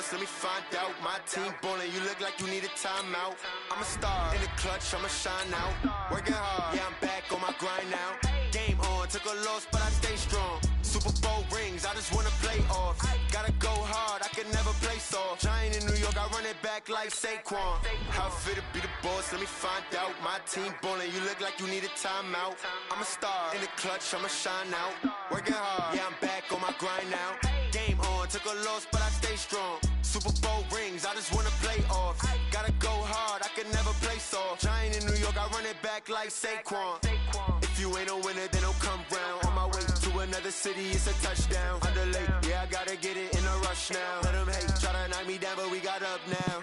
boss, let me find out. My team ballin', you look like you need a timeout. I'm a star, in the clutch, I'ma shine out. Working hard, yeah, I'm back on my grind now. Game on, took a loss, but I stay strong. Super Bowl rings, I just wanna play off. Gotta go hard, I can never play soft. Giant in New York, I run it back like Saquon. How fit to be the boss, let me find out. My team ballin', you look like you need a timeout. I'm a star, in the clutch, I'ma shine out. Working hard, yeah, I'm back on my grind now. Game on, took a loss, but I stay strong. Super Bowl rings, I just wanna play off. Gotta go hard, I can never play soft. Giant in New York, I run it back like Saquon. If you ain't a winner, then don't come round. On my way to another city, it's a touchdown. Underlay, yeah, I gotta get it in a rush now. Let them hate, try to knock me down, but we got up now.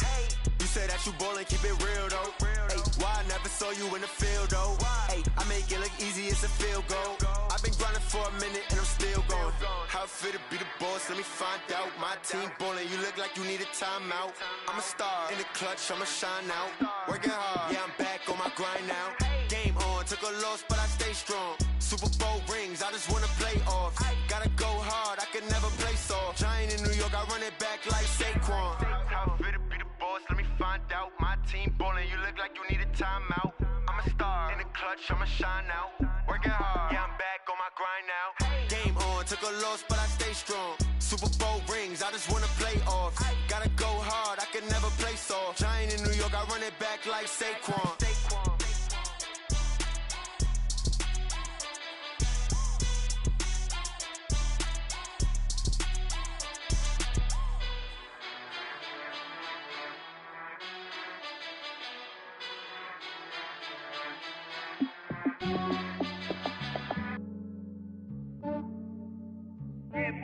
You say that you ballin', keep it real though. Hey, why I never saw you in the field though? Hey, I make it look easy, it's a field goal. I've been grinding for a minute and I'm still going. How fit to be the boss, let me find out. My team ballin', you look like you need a timeout. I'm a star, in the clutch, I'ma shine out. Working hard, yeah, I'm back on my grind now. Game on, took a loss, but I stay strong. Super Bowl rings, I just wanna play off. Gotta go hard, I can never play soft. Giant in New York, I run it back like Saquon. How fit to be the boss, let me find out. My team ballin', you look like you need a timeout. I'm a star, in the clutch, I'ma shine out. Working hard, yeah, I'm back on my grind now. Game on, took a loss, but I stay strong. Super Bowl rings, I just wanna play off. Gotta go hard, I can never play soft. Giant in New York, I run it back like Saquon.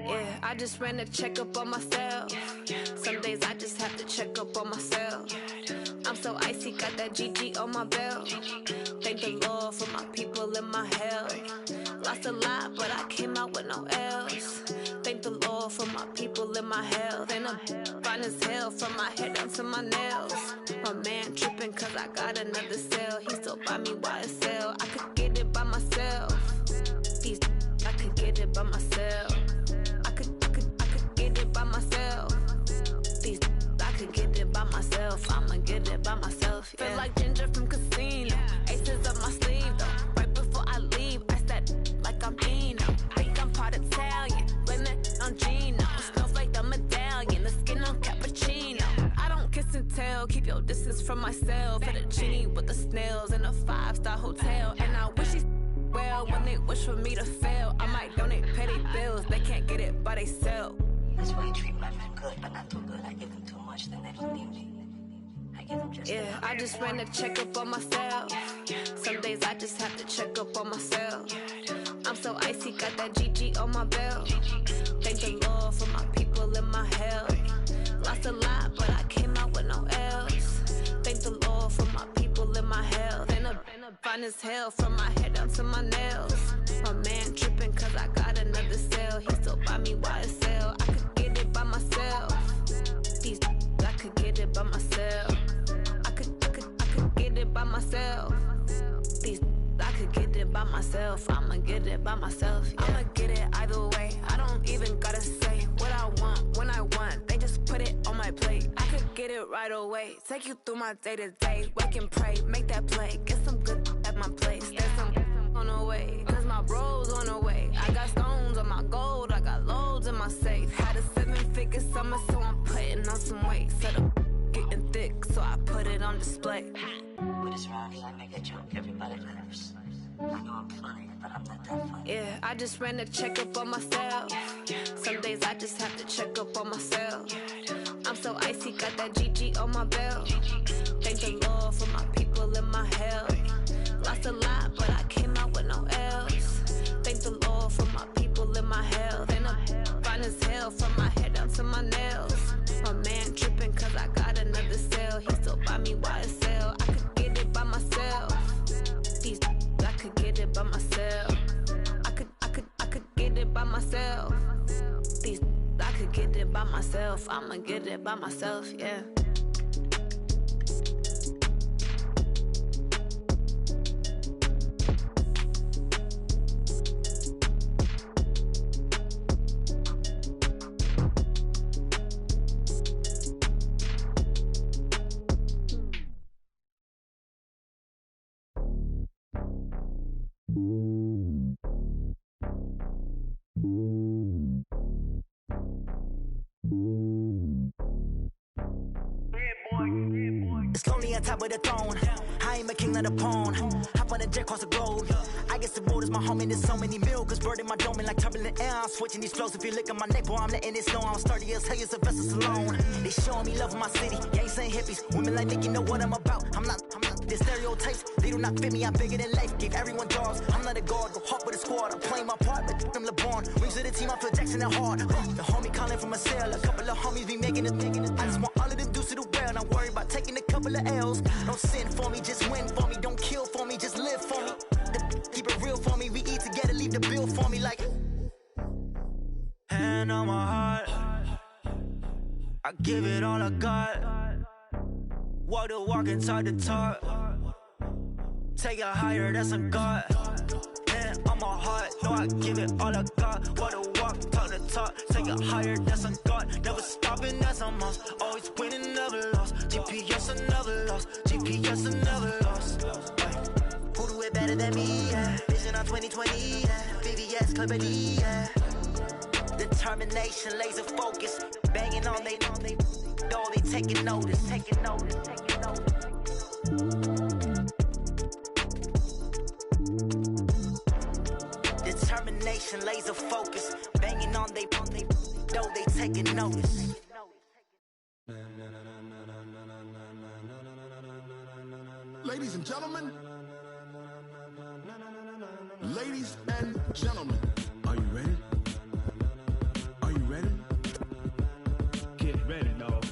Yeah, I just ran a checkup on myself. Some days I just have to check up on myself. I'm so icy, got that GG on my belt. Thank the Lord for my people and my health. Lost a lot, but I came out with no L's. Thank the Lord for my people and my health. And I'm fine as hell from my head down to my nails. My man tripping cause I got another cell. He still buy me YSL. I could get it by myself. These I could get it by myself. I could get it by myself. These I could get it by myself. I'ma get it by myself. Yeah. Feel like Ginger from Casino. Aces up my sleeve though. Right before I leave, I said like I'm Dino. Think I'm part Italian. Blame it on Gino. Snowflake the medallion. The skin on cappuccino. I don't kiss and tell. Keep your distance from myself. Hit a genie with the snails in a 5-star hotel. And I wish he's well when they wish for me to fail. I might donate petty bills. They can't get it by they sell. That's why you treat my men good, but not too good. I give them too much, then they don't need me. I give them just yeah, I just ran a checkup on myself. Some days I just have to check up on myself. I'm so icy, got that GG on my belt. Thank the Lord for my people and my health. Lost a lot, but I came out with no L's. Thank the Lord for my people and my health. And I'm fine as hell from my head down to my nails. My man tripping cause I got another cell. He still buy me YSL. I could get it by myself. These I could get it by myself. I could get it by myself. These I could get it by myself. I'ma get it by myself. Yeah. I'ma get it either way. I don't even gotta say what I want when I want. They just put it on my plate. I could get it right away. Take you through my day to day. Wake and pray, make that play. Get some good at my place. There's some on the way, cause my bro's on the way. I got stones on my gold. I got loads in my safe. Had a 7-figure summer, so I'm putting on some weight. Set up getting thick, so I put it on display. With this round here, I make a joke, everybody laughs. I know I'm funny, but I'm not that funny. Yeah, I just ran a checkup on myself. Some days I just have to check up on myself. I'm so icy, got that GG on my belt. Thank the Lord for my people and my health. Lost a lot, but I came out with no L's. Thank the Lord for my people and my health. And I'm fine as hell from my head down to my nails. My man tripping cause I got another cell. He still buy me YSL. I could get it by myself. These I could get it by myself. I could get it by myself. These I could get it by myself. I'ma get it by myself, yeah. on top of the throne. I ain't a king, not a pawn. Hop on a jet across the globe. I guess the road is my home and there's so many milk. Bird in my dome and like turbulent air. I'm switching these flows. If you look at my neck, boy, I'm letting it snow. I'm sturdy as hell, as a vessel alone. They showing me love in my city. Gangsta hippies, women like Nick, you know what I'm about. I'm not the stereotypes. They do not fit me. I'm bigger than life. Gave everyone jobs. I'm not a guard. Go hard with a squad. I'm playing my part, but them LeBron. Rings to the team. I feel Jackson and hard. The homie calling from a cell. A couple of homies be making it. I just want all of them dudes to do well. Not worry about taking a couple of L's. Don't sin for me, just win for me. Don't kill for me, just live for me. Keep it real for me. We eat together, leave the bill for me like. Hand on my heart, I give it all I got. Walk the walk and talk the talk. Take it higher, that's a God. Hand on my heart, no, I give it all I got. Walk the walk, talk the talk. Take it higher, that's a God. Never stopping, that's a must. Always winning, never lost. GPS, I never lost. GPS, I never lost. Who do it better than me? Yeah. Vision on 2020, yeah. VVS, Clippity, yeah. Determination, laser focus, banging on they taking notice. Determination, laser focus, banging on they taking notice. Ladies and gentlemen, ladies and gentlemen, are you ready? Are you ready? Get ready, dog.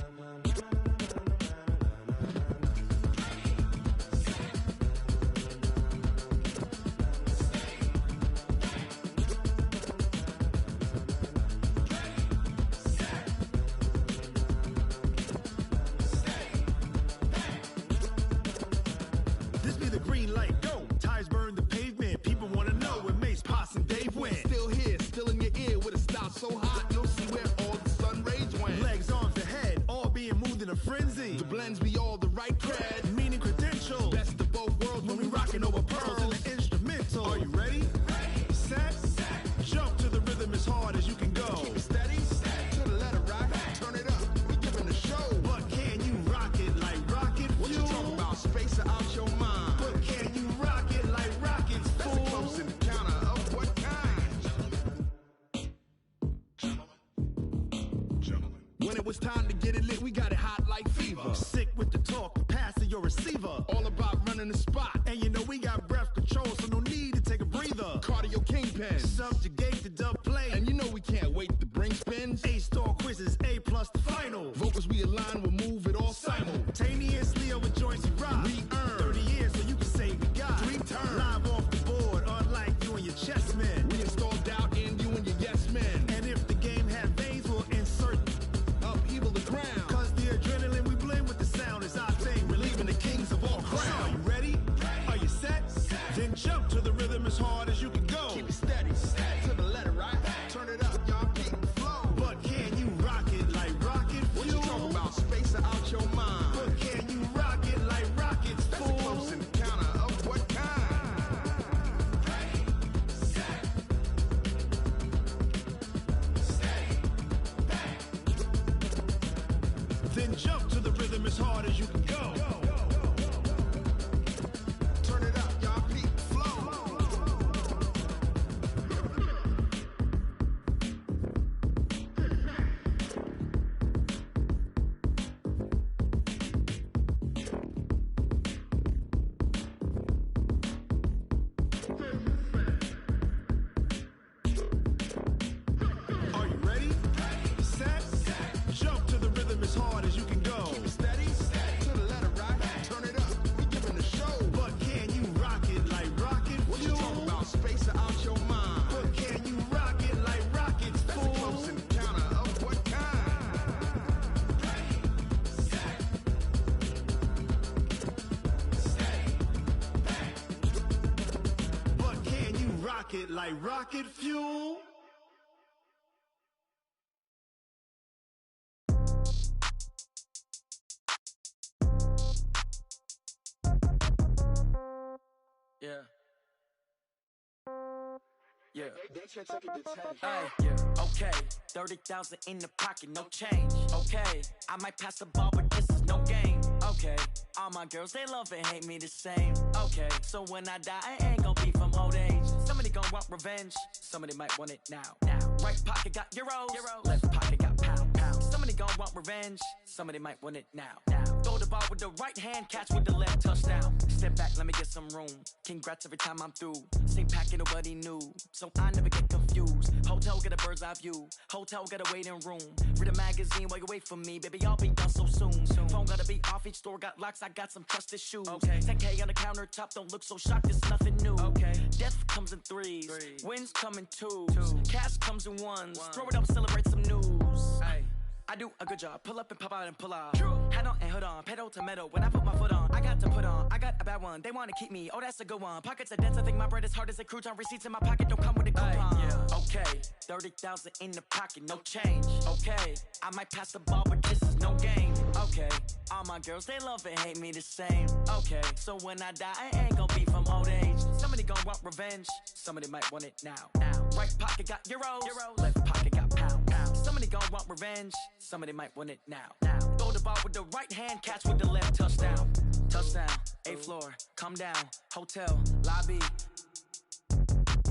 This be the green light, go. Tires burn the pavement. People wanna know where Mace, Pops, and Dave went. Still here, still in your ear with a stop so hot, you'll see where all the sun rays went. Legs, arms, the head, all being moved in a frenzy. The blends be all the right cred, meaning credentials. Best of both worlds when we rockin' over pearls in the instrumental. Are you ready? Set, jump to the rhythm as hard as you can go. Keep it steady, to the letter right. Turn it up, we giving the show. But can you rock it like rocket fuel? What you talking about? Space out your mind. But can you rock it like rockets, fool? That's a close encounter of what kind? Gentlemen. When it was time to get it lit, we got it hot like fever. Sick with the talk, passing your receiver. All about running the spot. And you know we got breath control, so no need to take a breather. Cardio kingpin, subjugate the dub play. And you know we can't wait to bring spins. A-star quizzes, A+ the final. Vocals we align, we'll move it all simultaneously over joints we rock. We earn 30 years, so you can say we got 3 turns. Live off the board, unlike you and your chess men. We install doubt in you and your yes men. And if the game had veins, we'll insert upheaval the ground. Cause the adrenaline we blend with the sound is our thing. Relieving the kings of all crowns. Are you ready? Are you set? Then jump to the rhythm as hard as you can go. Keep it steady, to the letter right. Turn it up, y'all keep the flow. But can you rock it like rocket fuel? What you talking about? Space out your mind. But can you rock it like rockets, fool? That's a close encounter of what kind? Then jump to the rhythm as hard as you can go. Turn it up, y'all keep the flow. Are you ready? Set, jump to the rhythm as hard as you can go. Keep it steady, to the letter right. Turn it up, we giving the show. But can you rock it like rocket fuel? What you talking about? Space out your mind. But can you rock it like rockets, fool? That's a close encounter of what kind? But can you rock it like rocket fuel? Yeah. Yeah. Hey, yeah. Okay. 30,000 in the pocket, no change. Okay. I might pass the ball, but this is no game. Okay, all my girls, they love and hate me the same. Okay, so when I die, I ain't gon' be from old age. Somebody gon' want revenge, somebody might want it now. Right pocket got euros, left pocket got pound. Somebody gon' want revenge, somebody might want it now. Throw the ball with the right hand, catch with the left, touchdown. Step back, let me get some room. Congrats every time I'm through. Same packet, nobody knew, so I never get confused. Hotel get a bird's eye view, hotel get a waiting room. Read a magazine while you wait for me, baby, I'll be done so soon. Phone gotta be off, each store got locks, I got some trusted shoes. 10K on the countertop, don't look so shocked, it's nothing new. Death comes in threes, wins come in twos, cash comes in ones. Throw it up, celebrate some news. I do a good job, pull up and pop out and pull off. Hat on and hood on, pedal to metal. When I put my foot on, I got to put on. I got a bad one, they wanna keep me, oh that's a good one. Pockets are dense, I think my bread is hard as a crouton. Receipts in my pocket don't come with a coupon. Okay, 30,000 in the pocket, no change. Okay, I might pass the ball, but this is no game. Okay, all my girls, they love and hate me the same. Okay, so when I die, I ain't gon' be from old age. Somebody gon' want revenge, somebody might want it now. Right pocket got euros, left pocket got pound. Somebody gon' want revenge, somebody might want it now. Throw the ball with the right hand, catch with the left, touchdown. Touchdown, 8th floor, come down, hotel, lobby.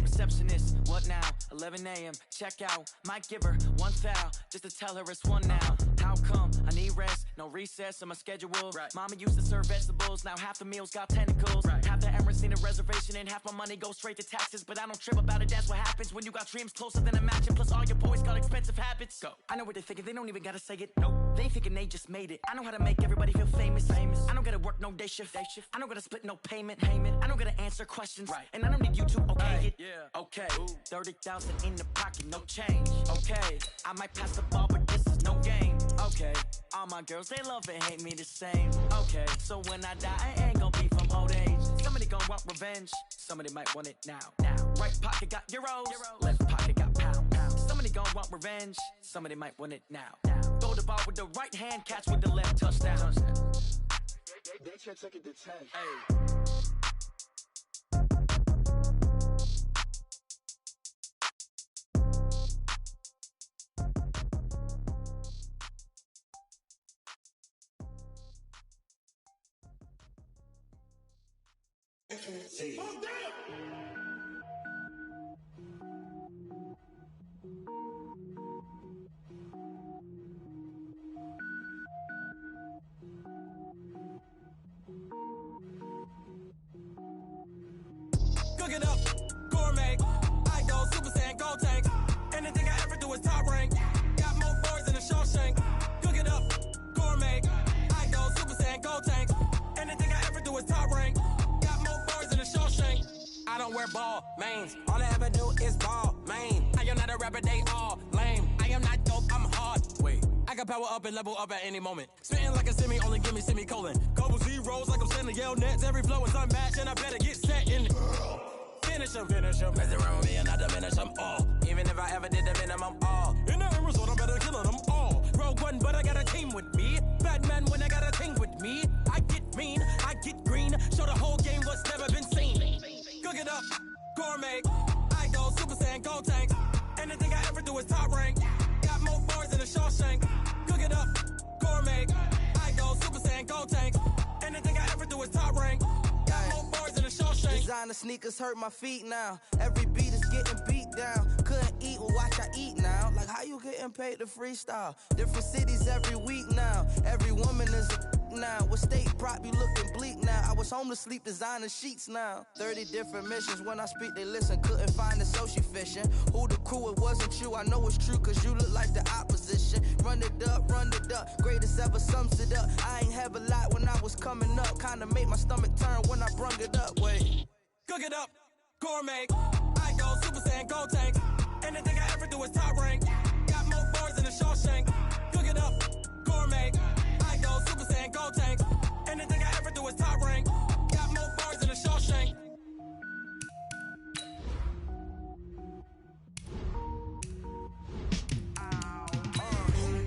Receptionist, what now? 11 a.m., check out. Might give her one foul, just to tell her it's one now. How come? I need rest, no recess in my schedule. Mama used to serve vegetables, now half the meals got tentacles. Half the Emirates need a reservation and half my money goes straight to taxes. But I don't trip about it, that's what happens when you got dreams closer than a match. And plus all your boys got expensive habits. I know what they're thinking, they don't even gotta say it. They ain't thinking they just made it. I know how to make everybody feel famous. I don't gotta work no day shift. I don't gotta split no payment. I don't gotta answer questions. And I don't need you to okay it. Okay, 30,000 in the pocket, no change. Okay, I might pass the ball, but this is no game. Okay, all my girls, they love and hate me the same. Okay, so when I die, I ain't gon' be from old age. Somebody gon' want revenge, somebody might want it now. Right pocket got euros, left pocket got pound. Somebody gon' want revenge, somebody might want it now. Throw the ball with the right hand, catch with the left, touchdown. They should take it to 10. See. Oh, Cook it up, gourmet. I go Super Saiyan, gold tank. Anything I ever do is top rank. Got more boys in the Shawshank. Cook it up, gourmet. I go Super Saiyan, gold tank. Anything I ever do is top rank. I don't wear ball mains. All I ever do is ball main. I am not a rapper, they all lame. I am not dope, I'm hard. Wait, I can power up and level up at any moment. Spitting like a semi, only give me semicolon. Couple zeros like I'm sending yell nets. Every flow is unmatched and I better get set in. Finish them. Mess around with me and I diminish them all. Even if I ever did the minimum all. In the end result, I'm better killing them all. Rogue One, but I got a team with me. Batman when I got a thing with me. I get mean, I get green. Show the whole game what's never been seen. Cook it up, gourmet. I go Super Saiyan, gold tank. Anything I ever do is top rank. Got more boys in the Shawshank. Cook it up, gourmet. I go Super Saiyan, gold tank. Anything I ever do is top rank. Got more boys in the Shawshank. Designer sneakers hurt my feet now. Every beat is getting beat down. Couldn't eat, well watch I eat now. Like how you getting paid to freestyle? Different cities every week now. Every woman is a now. With state prop, you looking bleak now. I was home to sleep, designing sheets now. 30 different missions, when I speak they listen. Couldn't find it, so she fishing. Who the crew, it wasn't you. I know it's true, cause you look like the opposition. Run it up, greatest ever sums it up. I ain't have a lot when I was coming up. Kinda made my stomach turn when I brung it up. Wait. Cook it up, gourmet. I go Super Saiyan, gold tank. Anything I ever do is top rank. Got more boys in the Shawshank. Cook it up, gourmet. I go Super Saiyan, gold tank. Anything I ever do is top rank. Got more boys in the Shawshank.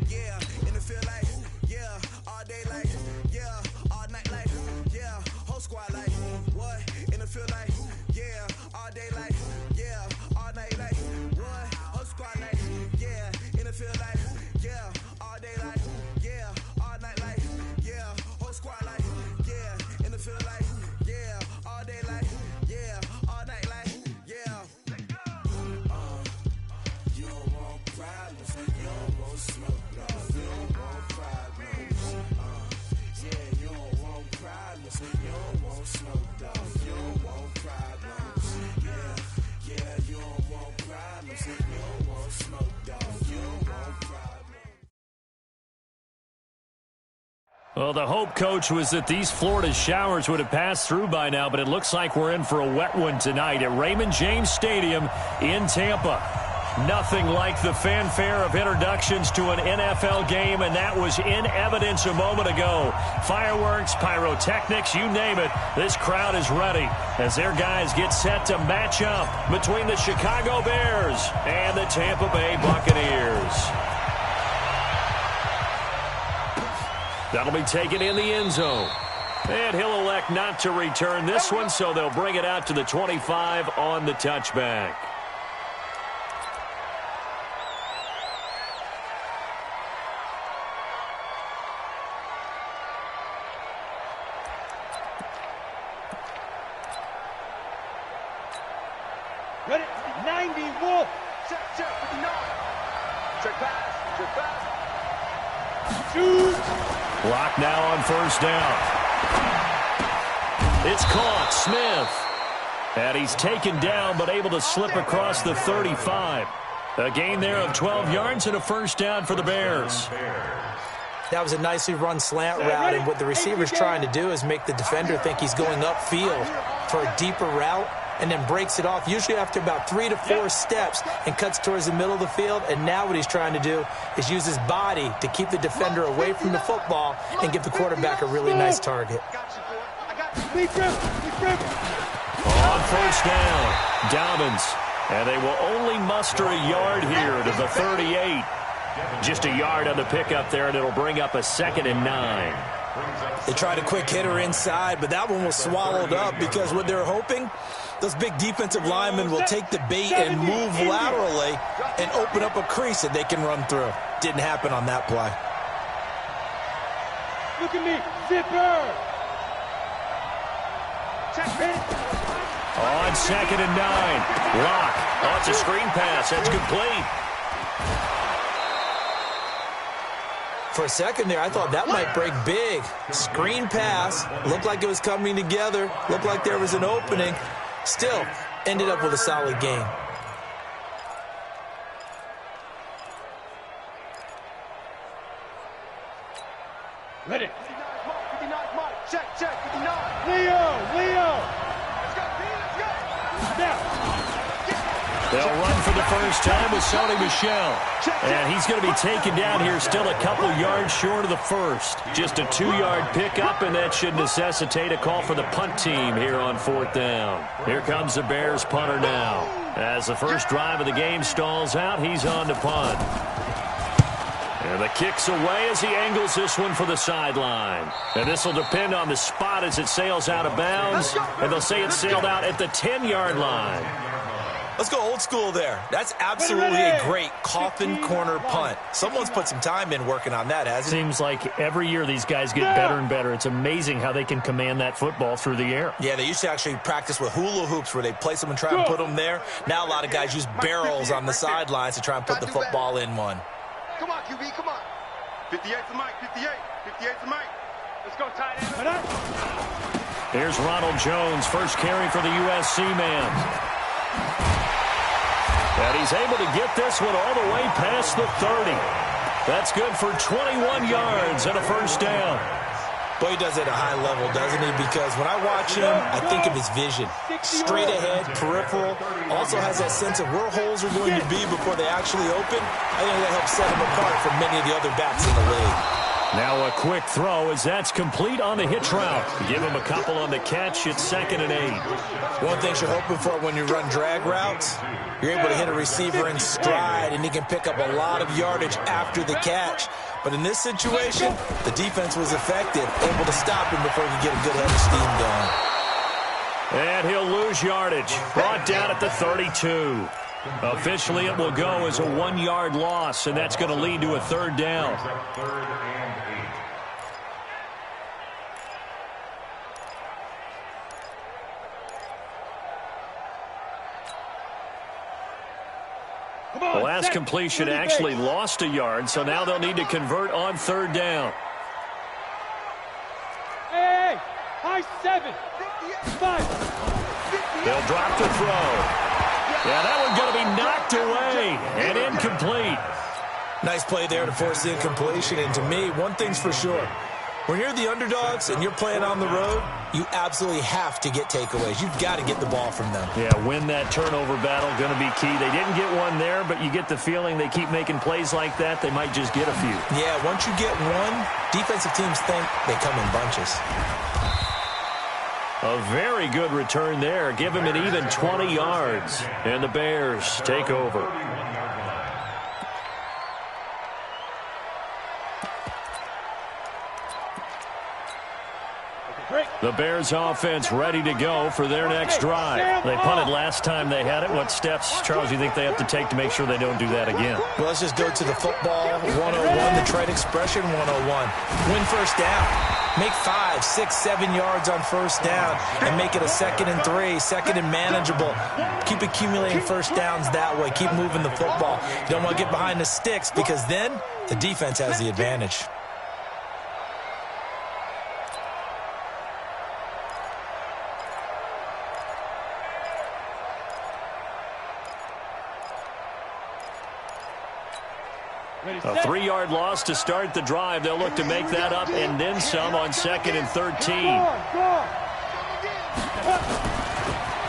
Yeah, and it feel like, yeah, all day like, yeah, all night like, yeah, whole squad like, what? And it feel like, yeah, all day like, yeah, all night like, what? Whole squad like, yeah, and it feel like, yeah. Well, the hope, Coach, was that these Florida showers would have passed through by now, but it looks like we're in for a wet one tonight at Raymond James Stadium in Tampa. Nothing like the fanfare of introductions to an NFL game, and that was in evidence a moment ago. Fireworks, pyrotechnics, you name it. This crowd is ready as their guys get set to match up between the Chicago Bears and the Tampa Bay Buccaneers. That'll be taken in the end zone. And he'll elect not to return this one, so they'll bring it out to the 25 on the touchback. Ready? 90, Wolf. Check, 59. Check pass. Shoot. Block now on first down. It's caught. Smith. And he's taken down, but able to slip across the 35. A gain there of 12 yards and a first down for the Bears. That was a nicely run slant route, and what the receiver's trying to do is make the defender think he's going upfield for a deeper route, and then breaks it off, usually after about 3 to 4 steps, and cuts towards the middle of the field. And now what he's trying to do is use his body to keep the defender away from the football and give the quarterback a really nice target. On first down, Dobbins. And they will only muster a yard here to the 38. Just a yard on the pickup there, and it'll bring up a 2nd and 9. They tried a quick hitter inside, but that one was swallowed up because what they're hoping, those big defensive linemen will take the bait and move laterally and open up a crease that they can run through. Didn't happen on that play. Look at me, zipper. On 2nd and 9, Locke. Oh, it's a screen pass. That's complete. For a second there, I thought that might break big. Screen pass. Looked like it was coming together. Looked like there was an opening. Still, ended up with a solid game. Ready. 59 mark. Check, 59. Leo. Let's go, now. They'll run for the first time with Sony Michel. And he's going to be taken down here, still a couple yards short of the first. Just a 2-yard pickup, and that should necessitate a call for the punt team here on 4th down. Here comes the Bears punter now. As the first drive of the game stalls out, he's on to punt. And the kick's away as he angles this one for the sideline. And this will depend on the spot as it sails out of bounds. And they'll say it sailed out at the 10-yard line. Let's go old school there. That's absolutely a great coffin corner punt. Someone's put some time in working on that, hasn't it? Seems like every year these guys get better and better. It's amazing how they can command that football through the air. Yeah, they used to actually practice with hula hoops where they place them and try and put them there. Now a lot of guys use barrels on the sidelines to try and put the football in one. Come on, QB, come on. 58 to Mike, 58 to Mike. Let's go, tight end. Here's Ronald Jones, first carry for the USC man. And he's able to get this one all the way past the 30. That's good for 21 yards and a first down. Boy, he does it at a high level, doesn't he? Because when I watch him, I think of his vision. Straight ahead, peripheral. Also has that sense of where holes are going to be before they actually open. I think that helps set him apart from many of the other backs in the league. Now a quick throw as that's complete on the hitch route. Give him a couple on the catch. It's 2nd and 8. One thing you're hoping for when you run drag routes, you're able to hit a receiver in stride, and he can pick up a lot of yardage after the catch. But in this situation, the defense was effective, able to stop him before he could get a good head of steam going. And he'll lose yardage. Brought down at the 32. Officially, it will go as a 1-yard loss, and that's going to lead to a 3rd down. The last completion actually lost a yard, so now they'll need to convert on 3rd down. Hey, high 7. 5. They'll drop the throw. Yeah, that one's going to be knocked away and incomplete. Nice play there to force the incompletion. And to me, one thing's for sure. When you're the underdogs and you're playing on the road, you absolutely have to get takeaways. You've got to get the ball from them. Yeah, win that turnover battle, going to be key. They didn't get one there, but you get the feeling they keep making plays like that, they might just get a few. Yeah, once you get one, defensive teams think they come in bunches. A very good return there. Give him an even 20 yards. And the Bears take over. The Bears offense ready to go for their next drive. They punted last time they had it. What steps, Charles, you think they have to take to make sure they don't do that again? Well, let's just go to the football 101, the trade expression 101. Win first down. Make 5, 6, 7 yards on first down and make it a 2nd and 3, 2nd and manageable. Keep accumulating first downs that way. Keep moving the football. You don't want to get behind the sticks because then the defense has the advantage. A 3-yard loss to start the drive. They'll look to make that up and then some on 2nd and 13.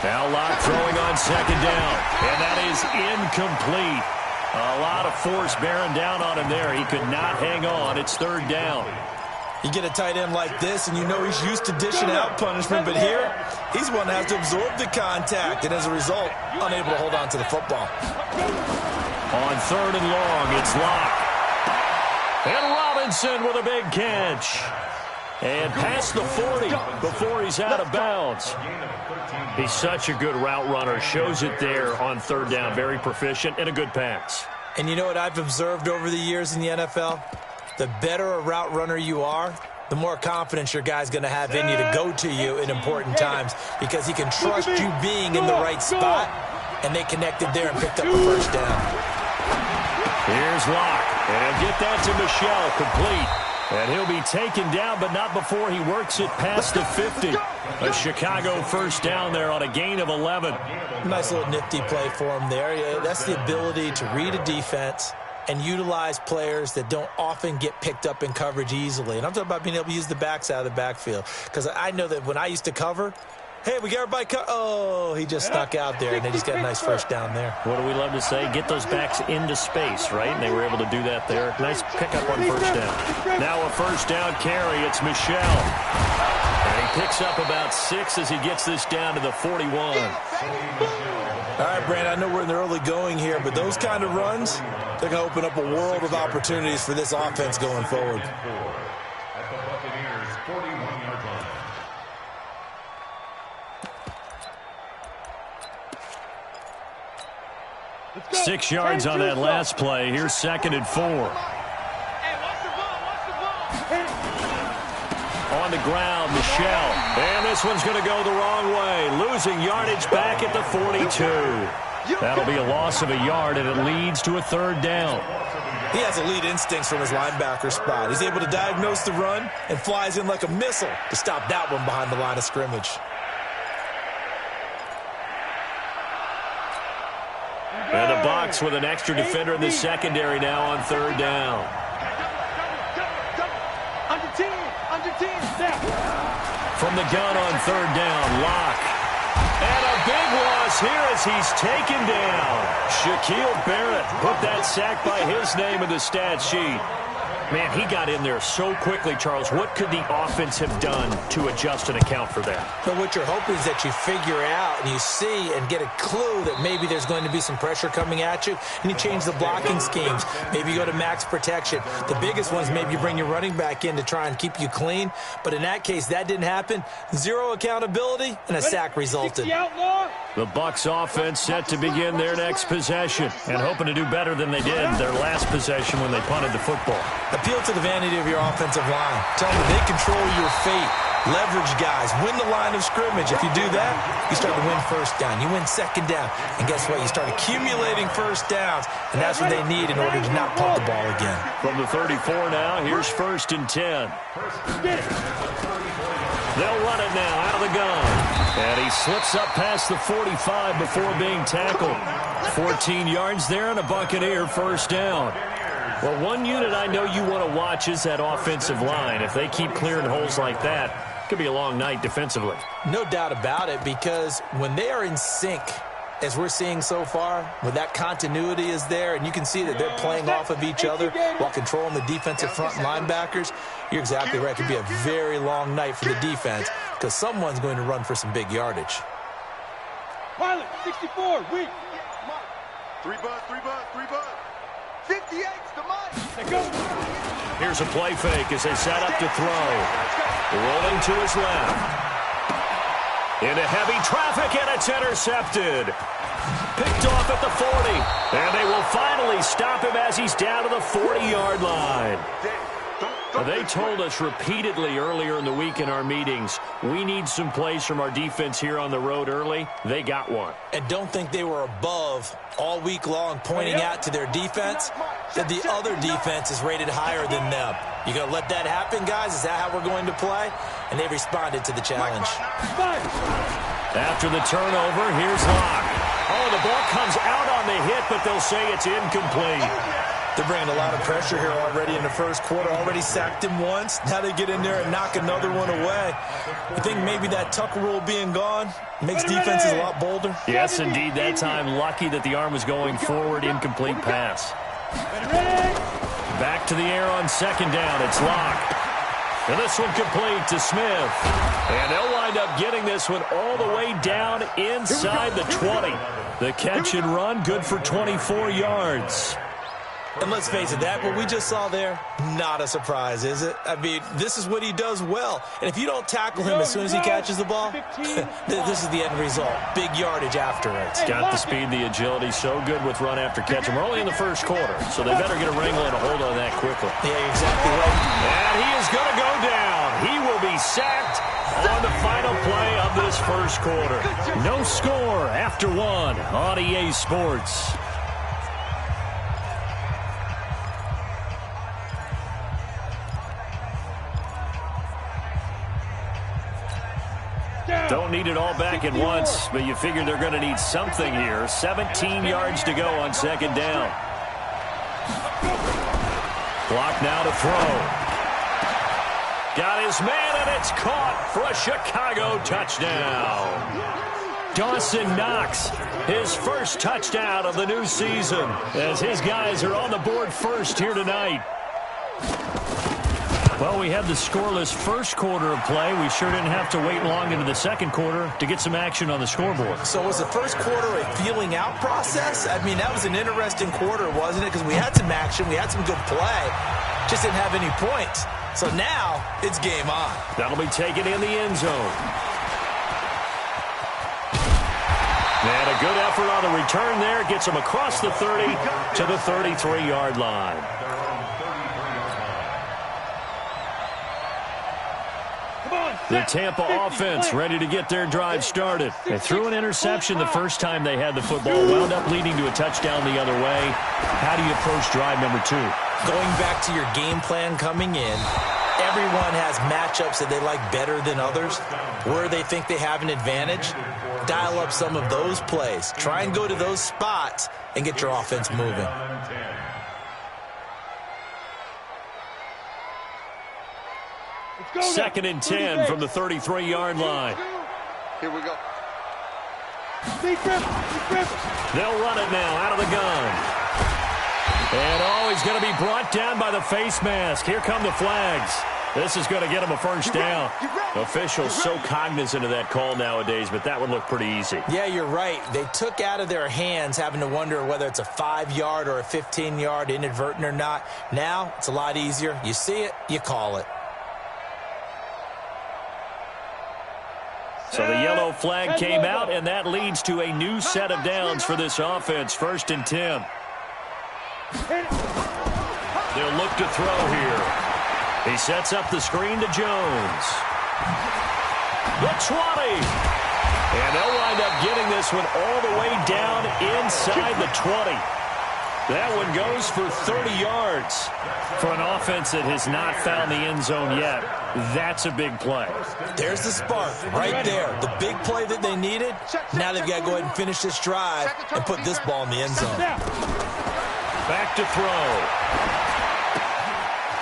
Now Locke throwing on 2nd down. And that is incomplete. A lot of force bearing down on him there. He could not hang on. It's 3rd down. You get a tight end like this, and you know he's used to dishing out punishment, but here, he's one that has to absorb the contact, and as a result, unable to hold on to the football. On 3rd and long, it's Locke. And Robinson with a big catch. And past the 40 before he's out of bounds. He's such a good route runner. Shows it there on 3rd down. Very proficient and a good pass. And you know what I've observed over the years in the NFL? The better a route runner you are, the more confidence your guy's going to have in you to go to you in important times because he can trust you being in the right spot, and they connected there and picked up a first down. Here's Locke, and he'll get that to Michel, complete. And he'll be taken down, but not before he works it past the 50. A Chicago first down there on a gain of 11. Nice little nifty play for him there. Yeah, that's the ability to read a defense and utilize players that don't often get picked up in coverage easily. And I'm talking about being able to use the backs out of the backfield. Because I know that when I used to cover, hey, we got everybody oh, he just snuck out there, and they just got a nice first down there. What do we love to say? Get those backs into space, right? And they were able to do that there. Nice pickup on first down. Now a first down carry. It's Michel. And he picks up about 6 as he gets this down to the 41. All right, Brandon, I know we're in the early going here, but those kind of runs, they're going to open up a world of opportunities for this offense going forward. 6 yards on that last play. Here's 2nd and 4. On the ground, Michel. And this one's going to go the wrong way. Losing yardage back at the 42. That'll be a loss of a yard, and it leads to a 3rd down. He has elite instincts from his linebacker spot. He's able to diagnose the run and flies in like a missile to stop that one behind the line of scrimmage. And the Bucs with an extra defender in the secondary now on 3rd down. From the gun on 3rd down, Locke. And a big loss here as he's taken down. Shaquille Barrett put that sack by his name in the stat sheet. Man, he got in there so quickly, Charles. What could the offense have done to adjust and account for that? But what you're hoping is that you figure out and you see and get a clue that maybe there's going to be some pressure coming at you, and you change the blocking schemes. Maybe you go to max protection. The biggest ones, maybe you bring your running back in to try and keep you clean. But in that case, that didn't happen. Zero accountability, and a sack resulted. The Bucs offense set to begin their next possession and hoping to do better than they did their last possession when they punted the football. Appeal to the vanity of your offensive line. Tell them they control your fate. Leverage guys. Win the line of scrimmage. If you do that, you start to win first down. You win 2nd down. And guess what? You start accumulating first downs. And that's what they need in order to not punt the ball again. From the 34 now, here's 1st and 10. They'll run it now out of the gun. And he slips up past the 45 before being tackled. 14 yards there and a Buccaneer first down. Well, one unit I know you want to watch is that offensive line. If they keep clearing holes like that, it could be a long night defensively. No doubt about it, because when they are in sync, as we're seeing so far, when that continuity is there, and you can see that they're playing off of each other while controlling the defensive front linebackers, you're exactly right. It could be a very long night for the defense because someone's going to run for some big yardage. Pilot, 64, weak. 3 bud. 58's the mic. Here's a play fake as they set up to throw. Rolling to his left. Into heavy traffic, and it's intercepted. Picked off at the 40. And they will finally stop him as he's down to the 40-yard line. They told us repeatedly earlier in the week in our meetings, we need some plays from our defense here on the road early. They got one. And don't think they were above all week long pointing out to their defense that the other defense is rated higher than them. You going to let that happen, guys? Is that how we're going to play? And they responded to the challenge. After the turnover, here's Locke. Oh, the ball comes out on the hit, but they'll say it's incomplete. They're bringing a lot of pressure here already in the first quarter. Already sacked him once. Now they get in there and knock another one away. I think maybe that Tucker rule being gone makes defenses a lot bolder. Yes, indeed. That time, lucky that the arm was going forward. Incomplete pass. Back to the air on second down. It's Locke. And this one complete to Smith. And they'll wind up getting this one all the way down inside the 20. The catch and run, good for 24 yards. And let's face it, that what we just saw there, not a surprise, is it? I mean, this is what he does well. And if you don't tackle him as soon as he catches the ball, this is the end result. Big yardage afterwards. Got the speed, the agility, so good with run after catch. And we're only in the first quarter, so they better get a wrangle and a hold on that quickly. Yeah, exactly right. And he is going to go down. He will be sacked on the final play of this first quarter. No score after one on EA Sports. Don't need it all back at once, but you figure they're going to need something here. 17 yards to go on second down. Clock now to throw. Got his man, and it's caught for a Chicago touchdown. Dawson Knox, his first touchdown of the new season, as his guys are on the board first here tonight. Well, we had the scoreless first quarter of play. We sure didn't have to wait long into the second quarter to get some action on the scoreboard. So was the first quarter a feeling out process? I mean, that was an interesting quarter, wasn't it? Because we had some action, we had some good play, just didn't have any points. So now it's game on. That'll be taken in the end zone. And a good effort on the return there. Gets him across the 30 to the 33-yard line. The Tampa offense ready to get their drive started. They threw an interception the first time they had the football, wound up leading to a touchdown the other way. How do you approach drive number 2? Going back to your game plan coming in, everyone has matchups that they like better than others. Where they think they have an advantage, dial up some of those plays. Try and go to those spots and get your offense moving. Second and 10 from the 33-yard line. Here we go. They'll run it now out of the gun. And he's going to be brought down by the face mask. Here come the flags. This is going to get him a first down. Officials so cognizant of that call nowadays, but that would look pretty easy. Yeah, you're right. They took out of their hands having to wonder whether it's a 5-yard or a 15-yard inadvertent or not. Now it's a lot easier. You see it, you call it. So the yellow flag came out, and that leads to a new set of downs for this offense. 1st and 10. They'll look to throw here. He sets up the screen to Jones. The 20. And they'll wind up getting this one all the way down inside the 20. That one goes for 30 yards. For an offense that has not found the end zone yet, that's a big play. There's the spark right there. The big play that they needed. Now they've got to go ahead and finish this drive and put this ball in the end zone. Back to throw.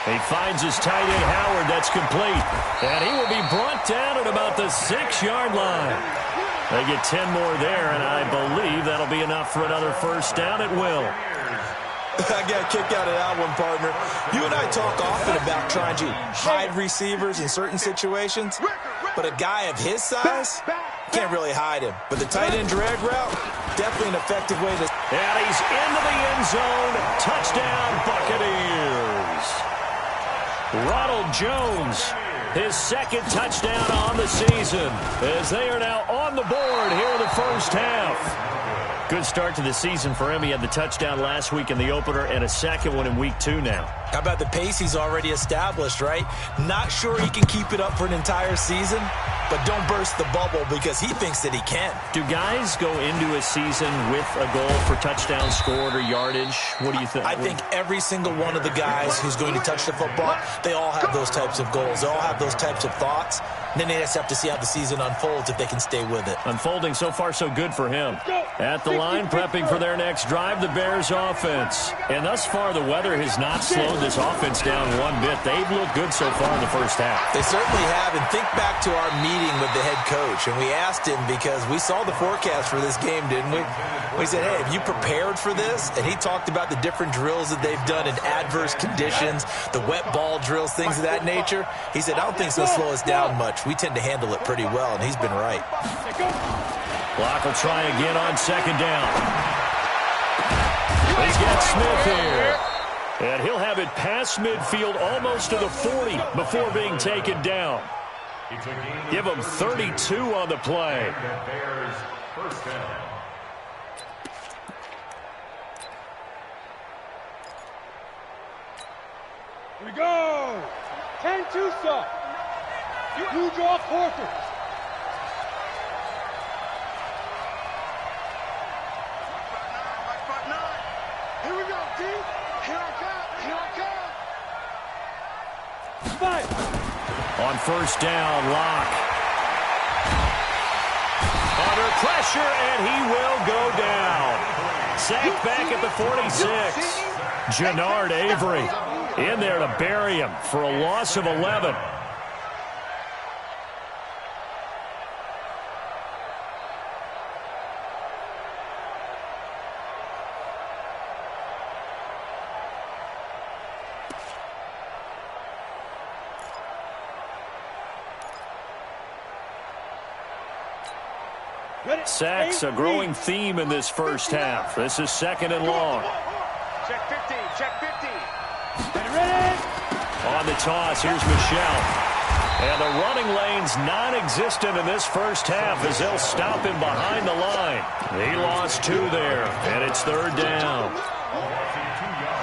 He finds his tight end, Howard. That's complete. And he will be brought down at about the 6-yard line. They get 10 more there, and I believe that'll be enough for another first down at will. I got a kick out of that one, partner. You and I talk often about trying to hide receivers in certain situations, but a guy of his size, can't really hide him. But the tight end drag route, definitely an effective way to... And he's into the end zone. Touchdown, Buccaneers. Ronald Jones, his second touchdown on the season, as they are now on the board here in the first half. Good start to the season for him. He had the touchdown last week in the opener and a second one in week 2 now. How about the pace he's already established, right? Not sure he can keep it up for an entire season, but don't burst the bubble because he thinks that he can. Do guys go into a season with a goal for touchdowns scored or yardage? What do you think? I think every single one of the guys who's going to touch the football, they all have those types of goals. They all have those types of thoughts. And then they just have to see how the season unfolds if they can stay with it. Unfolding so far so good for him. At the line, prepping for their next drive, the Bears offense. And thus far, the weather has not slowed this offense down one bit. They've looked good so far in the first half. They certainly have. And think back to our meeting with the head coach. And we asked him because we saw the forecast for this game, didn't we? We said, hey, have you prepared for this? And he talked about the different drills that they've done in adverse conditions, the wet ball drills, things of that nature. He said, I don't think it's going to slow us down much. We tend to handle it pretty well, and he's been right. Clock will try again on second down. He's got Smith here. And he'll have it past midfield almost to the 40 before being taken down. Give him 32 on the play. Here we go. 10-2 stop. You draw forfeit. Here we go, D. Here I come. Here I come. Fight. On first down, Locke. Under pressure, and he will go down. Sacked back at the 46. Jannard Avery in there to bury him for a loss of 11. Sacks, a growing theme in this first half. This is second and long. Check 50, check 50. Get ready. On the toss, here's Michelle. And the running lane's non-existent in this first half as they'll stop him behind the line. He lost 2 there, and it's third down.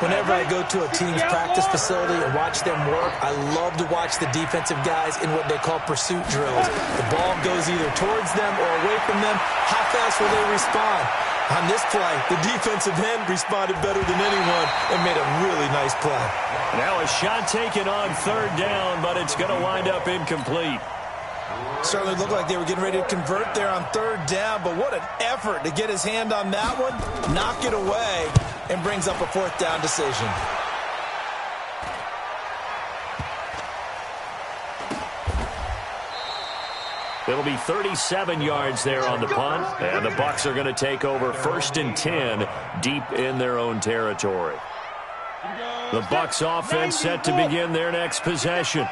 Whenever I go to a team's practice facility and watch them work, I love to watch the defensive guys in what they call pursuit drills. The ball goes either towards them or away from them. How fast will they respond? On this play, the defensive end responded better than anyone and made a really nice play. Now a shot taken on third down, but it's going to wind up incomplete. Certainly looked like they were getting ready to convert there on third down, but what an effort to get his hand on that one, knock it away, and brings up a fourth down decision. It'll be 37 yards there on the punt, and the Bucs are going to take over 1st and 10 deep in their own territory. The Bucs offense set to begin their next possession.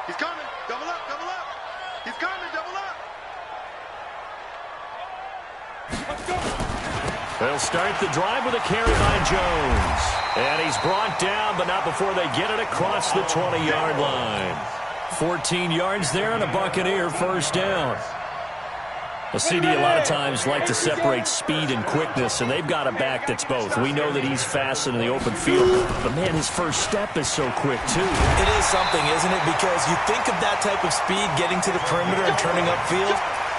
He's coming. Double up, double up. He's coming, double up. They'll start the drive with a carry by Jones. And he's brought down, but not before they get it across the 20-yard line. 14 yards there and a Buccaneer first down. A CD a lot of times like to separate speed and quickness, and they've got a back that's both. We know that he's fast in the open field, but, man, his first step is so quick, too. It is something, isn't it? Because you think of that type of speed getting to the perimeter and turning upfield,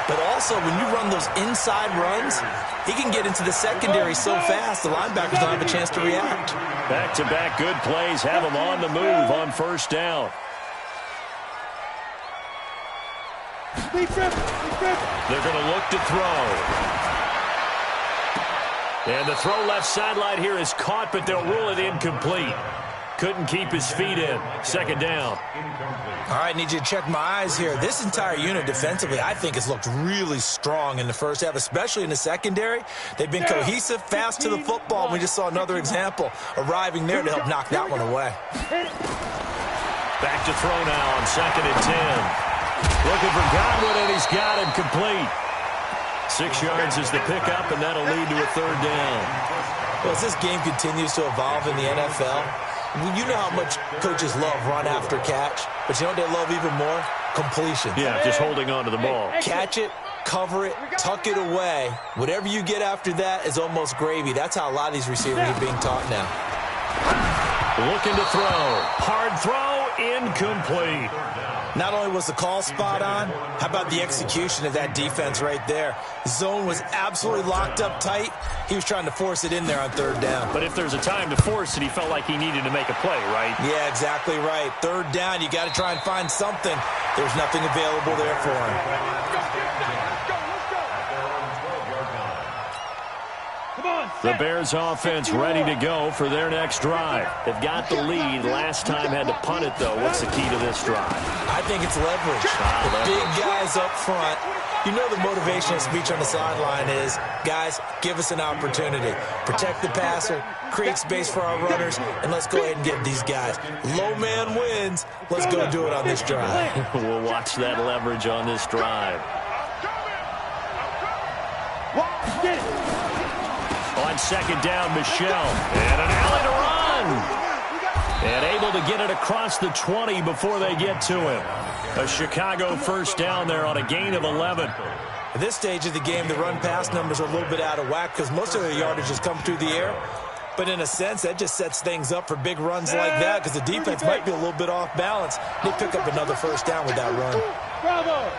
but also when you run those inside runs, he can get into the secondary so fast the linebackers don't have a chance to react. Back-to-back good plays have him on the move on first down. They're going to look to throw. And the throw left sideline here is caught, but they'll rule it incomplete. couldn't keep his feet in. Second down. All right, need you to check my eyes here. This entire unit defensively, I think, has looked really strong in the first half, especially in the secondary. They've been cohesive, fast to the football. We just saw another example arriving there to help knock that one away. Back to throw now on 2nd and 10. Looking for Godwin, and he's got him complete. 6 yards is the pickup, and that'll lead to a 3rd down. Well, as this game continues to evolve in the NFL, you know how much coaches love run after catch, but you know what they love even more? Completion. Yeah, just holding on to the ball. Catch it, cover it, tuck it away. Whatever you get after that is almost gravy. That's how a lot of these receivers are being taught now. Looking to throw. Hard throw, incomplete. Not only was the call spot on, how about the execution of that defense right there? Zone was absolutely locked up tight. He was trying to force it in there on 3rd down. But if there's a time to force it, he felt like he needed to make a play, right? Yeah, exactly right. 3rd down, you got to try and find something. There's nothing available there for him. The Bears offense ready to go for their next drive. They've got the lead. Last time had to punt it, though. What's the key to this drive? I think it's leverage. The big guys up front. You know the motivational speech on the sideline is, guys, give us an opportunity. Protect the passer, create space for our runners, and let's go ahead and get these guys. Low man wins. Let's go do it on this drive. We'll watch that leverage on this drive. On 2nd down, Michelle. And an alley to run. And able to get it across the 20 before they get to him. A Chicago 1st down there on a gain of 11. At this stage of the game, the run-pass numbers are a little bit out of whack because most of the yardage has come through the air. But in a sense, that just sets things up for big runs like that because the defense might be a little bit off balance. They pick up another 1st down with that run. Bravo!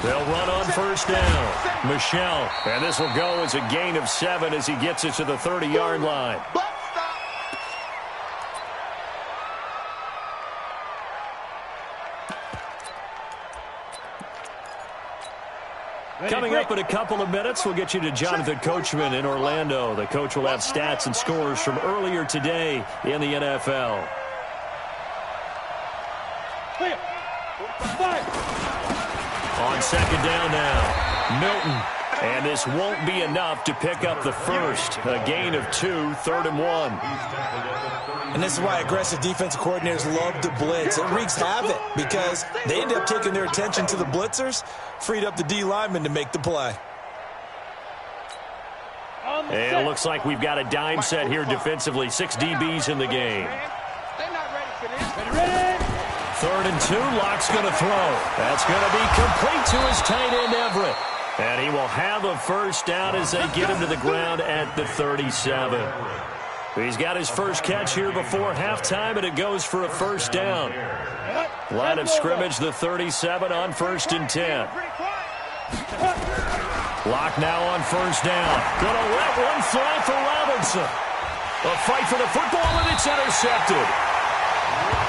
They'll run on 1st down. Michelle. And this will go as a gain of 7 as he gets it to the 30-yard line. Coming up in a couple of minutes, we'll get you to Jonathan Coachman in Orlando. The coach will have stats and scores from earlier today in the NFL. On 2nd down now, Milton. And this won't be enough to pick up the first. A gain of 2, 3rd and 1. And this is why aggressive defensive coordinators love to blitz. It wreaks havoc because they end up taking their attention to the blitzers, freed up the D lineman to make the play. And it looks like we've got a dime set here defensively. 6 DBs in the game. 3rd and 2, Locke's going to throw. That's going to be complete to his tight end, Everett. And he will have a 1st down as they get him to the ground at the 37. He's got his first catch here before halftime, and it goes for a 1st down. Line of scrimmage, the 37 on 1st and 10. Locke now on 1st down. Going to let one fly for Robinson. A fight for the football, and it's intercepted.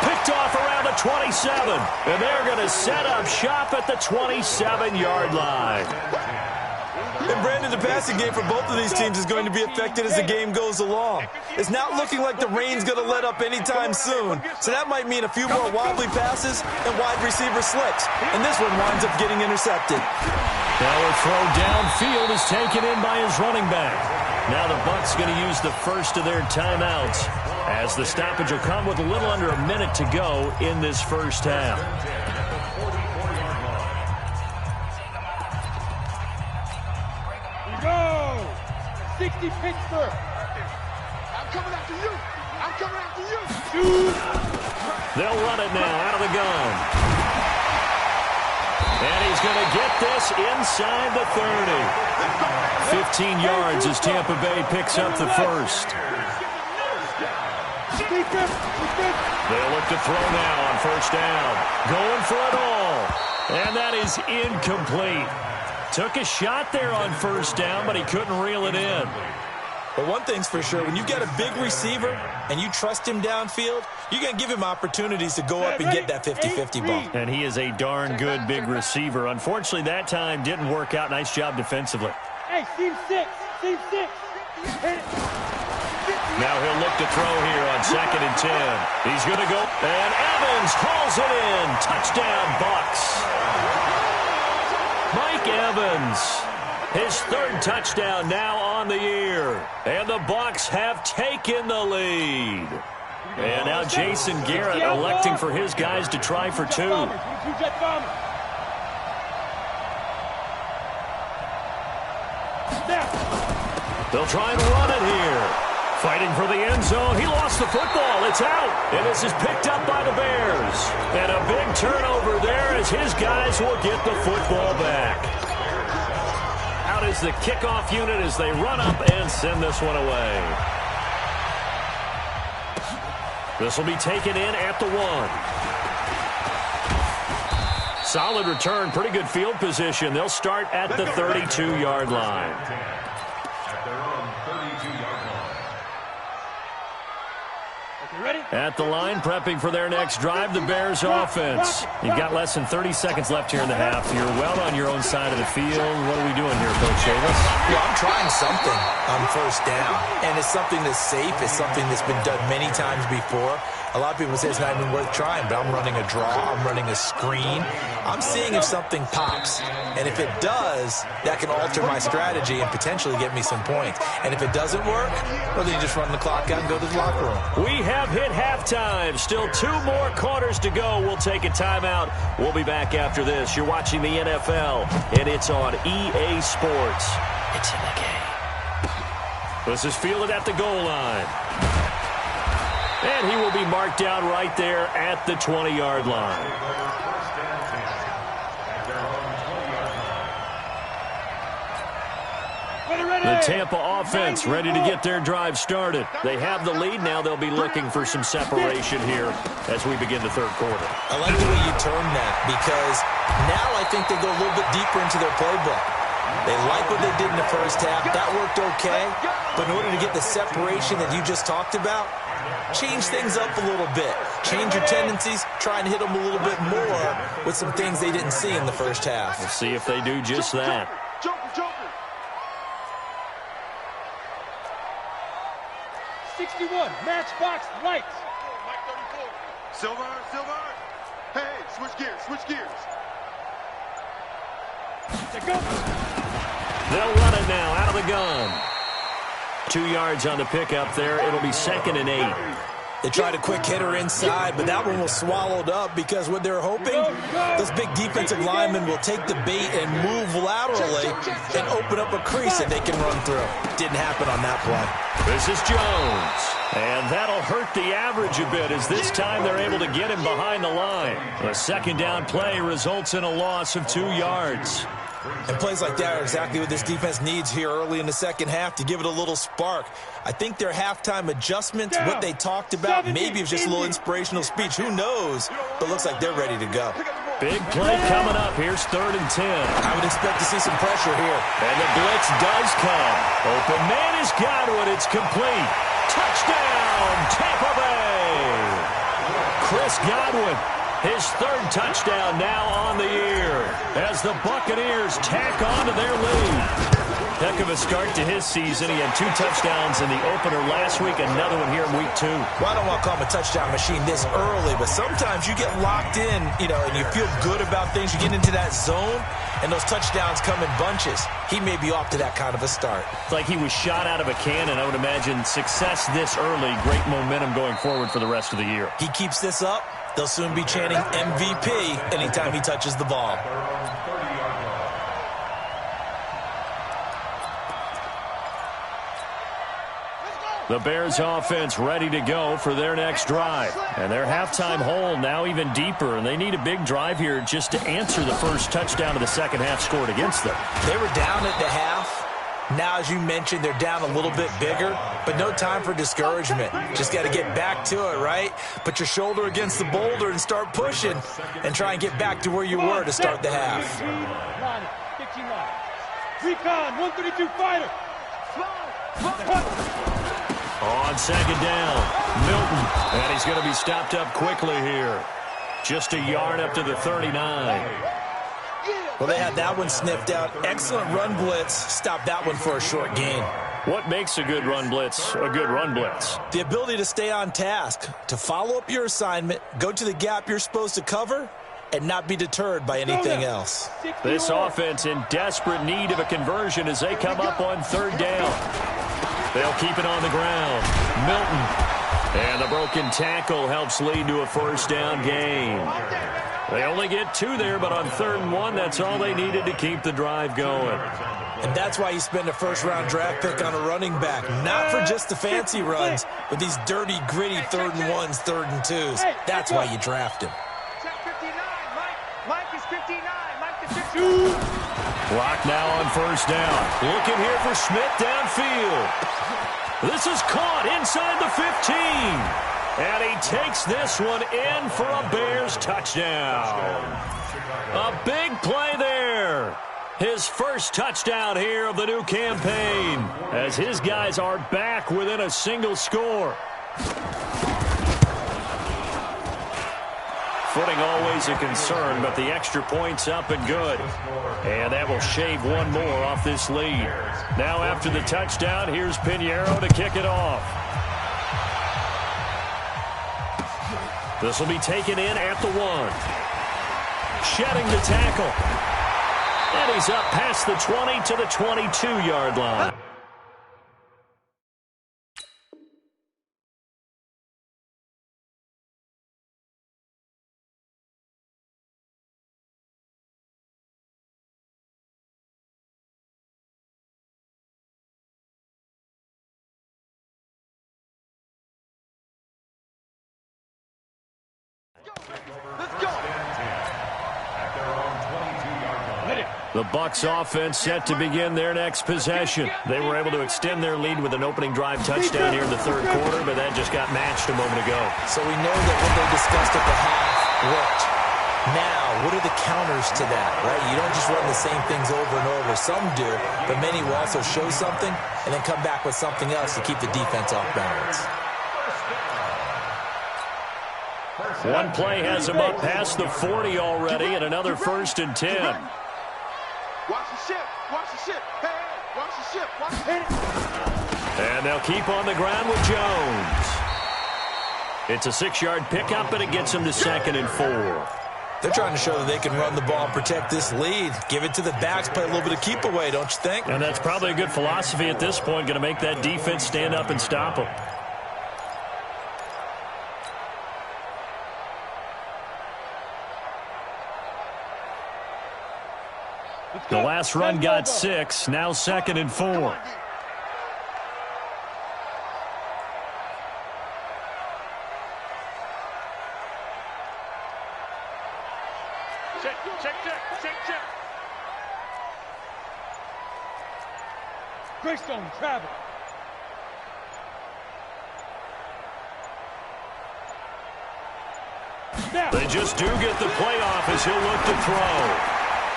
Picked off around the 27, and they're going to set up shop at the 27-yard line. And Brandon, the passing game for both of these teams is going to be affected as the game goes along. It's not looking like the rain's going to let up anytime soon, so that might mean a few more wobbly passes and wide receiver slips. And this one winds up getting intercepted. Now a throw downfield is taken in by his running back. Now the Bucs going to use the first of their timeouts as the stoppage will come with a little under a minute to go in this first half. Go! 60 Pittsburgh. I'm coming after you. I'm coming after you. Shoot. They'll run it now out of the gun. And he's going to get this inside the 30. 15 yards as Tampa Bay picks up the first. They'll look to throw now on 1st down. Going for it all. And that is incomplete. Took a shot there on 1st down, but he couldn't reel it in. But one thing's for sure, when you've got a big receiver and you trust him downfield, you're going to give him opportunities to go up and get that 50-50 ball. And he is a darn good big receiver. Unfortunately, that time didn't work out. Nice job defensively. Hey, team 6. Team 6. Hit it. Now he'll look to throw here on 2nd and 10. He's going to go, and Evans hauls it in. Touchdown, Bucks. Mike Evans, his 3rd touchdown now on the year. And the Bucks have taken the lead. And now Jason Garrett electing for his guys to try for 2. They'll try and run it here. Fighting for the end zone. He lost the football. It's out. And this is picked up by the Bears. And a big turnover there as his guys will get the football back. Out is the kickoff unit as they run up and send this one away. This will be taken in at the 1. Solid return. Pretty good field position. They'll start at the 32-yard line. At the line, prepping for their next drive, the Bears offense. You've got less than 30 seconds left here in the half. You're well on your own side of the field. What are we doing here, Coach Davis? Well, I'm trying something on 1st down, and it's something that's safe. It's something that's been done many times before. A lot of people say it's not even worth trying, but I'm running a draw. I'm running a screen. I'm seeing if something pops. And if it does, that can alter my strategy and potentially get me some points. And if it doesn't work, well, then you just run the clock out and go to the locker room. We have hit halftime. Still 2 more quarters to go. We'll take a timeout. We'll be back after this. You're watching the NFL, and it's on EA Sports. It's in the game. This is fielded at the goal line. And he will be marked down right there at the 20-yard line. The Tampa offense ready to get their drive started. They have the lead. Now they'll be looking for some separation here as we begin the 3rd quarter. I like the way you term that because now I think they go a little bit deeper into their playbook. They like what they did in the 1st half. That worked okay. But in order to get the separation that you just talked about, change things up a little bit. Change your tendencies. Try and hit them a little bit more with some things they didn't see in the 1st half. We'll see if they do just that. Joker. 61, matchbox lights. Mike 34. Silver. Hey, switch gears. They'll run it now out of the gun. 2 yards on the pickup there. It'll be 2nd and 8. They tried a quick hitter inside, but that one was swallowed up because what they're hoping, those big defensive linemen will take the bait and move laterally and open up a crease that they can run through. Didn't happen on that play. This is Jones. And that'll hurt the average a bit as this time they're able to get him behind the line. A 2nd down play results in a loss of 2 yards. And plays like that are exactly what this defense needs here early in the 2nd half to give it a little spark. I think their halftime adjustments, what they talked about, maybe it was just a little inspirational speech. Who knows? But looks like they're ready to go. Big play coming up. Here's 3rd and 10. I would expect to see some pressure here. And the blitz does come. Open man is Godwin. It's complete. Touchdown, Tampa Bay. Chris Godwin. His 3rd touchdown now on the year as the Buccaneers tack on to their lead. Heck of a start to his season. He had 2 touchdowns in the opener last week, another one here in week 2. Well, I don't want to call him a touchdown machine this early, but sometimes you get locked in, and you feel good about things. You get into that zone, and those touchdowns come in bunches. He may be off to that kind of a start. It's like he was shot out of a cannon. I would imagine success this early, great momentum going forward for the rest of the year. He keeps this up, they'll soon be chanting MVP anytime he touches the ball. The Bears offense ready to go for their next drive. And their halftime hole now even deeper. And they need a big drive here just to answer the first touchdown of the 2nd half scored against them. They were down at the half. Now, as you mentioned, they're down a little bit bigger, but no time for discouragement. Just got to get back to it, right? Put your shoulder against the boulder and start pushing and try and get back to where you were to start the half. 15 line. Recon, 132 fighter. On 2nd down, Milton. And he's going to be stopped up quickly here. Just a yard up to the 39. Yeah. Well, they had that one sniffed out. Excellent run blitz. Stopped that one for a short gain. What makes a good run blitz a good run blitz? The ability to stay on task, to follow up your assignment, go to the gap you're supposed to cover, and not be deterred by anything else. This offense in desperate need of a conversion as they come up on third down. They'll keep it on the ground. Milton. And the broken tackle helps lead to a first down gain. They only get 2 there, but on 3rd and 1, that's all they needed to keep the drive going. And that's why you spend a first-round draft pick on a running back. Not for just the fancy runs, but these dirty, gritty 3rd and 1s, 3rd and 2s. That's why you draft him. Check 59. Mike is 59. Mike is 52. Clock now on first down. Looking here for Smith downfield. This is caught inside the 15. And he takes this one in for a Bears touchdown. A big play there. His first touchdown here of the new campaign as his guys are back within a single score. Footing always a concern, but the extra point's up and good. And that will shave one more off this lead. Now after the touchdown, here's Pinheiro to kick it off. This will be taken in at the 1. Shedding the tackle. And he's up past the 20 to the 22-yard line. The Bucs offense set to begin their next possession. They were able to extend their lead with an opening drive touchdown here in the 3rd quarter, but that just got matched a moment ago. So we know that what they discussed at the half worked. Now, what are the counters to that, right? You don't just run the same things over and over. Some do, but many will also show something and then come back with something else to keep the defense off balance. One play has him up past the 40 already, and another 1st and 10. Watch the ship. Watch the ship. Hey, watch the ship. Watch the ship. And they'll keep on the ground with Jones. It's a 6-yard pickup, and it gets them to 2nd and 4. They're trying to show that they can run the ball and protect this lead. Give it to the backs, play a little bit of keep away, don't you think? And that's probably a good philosophy at this point, going to make that defense stand up and stop them. The last run got 6, now 2nd and 4. Check. Greystone, travel. They just do get the playoff as he'll look to throw.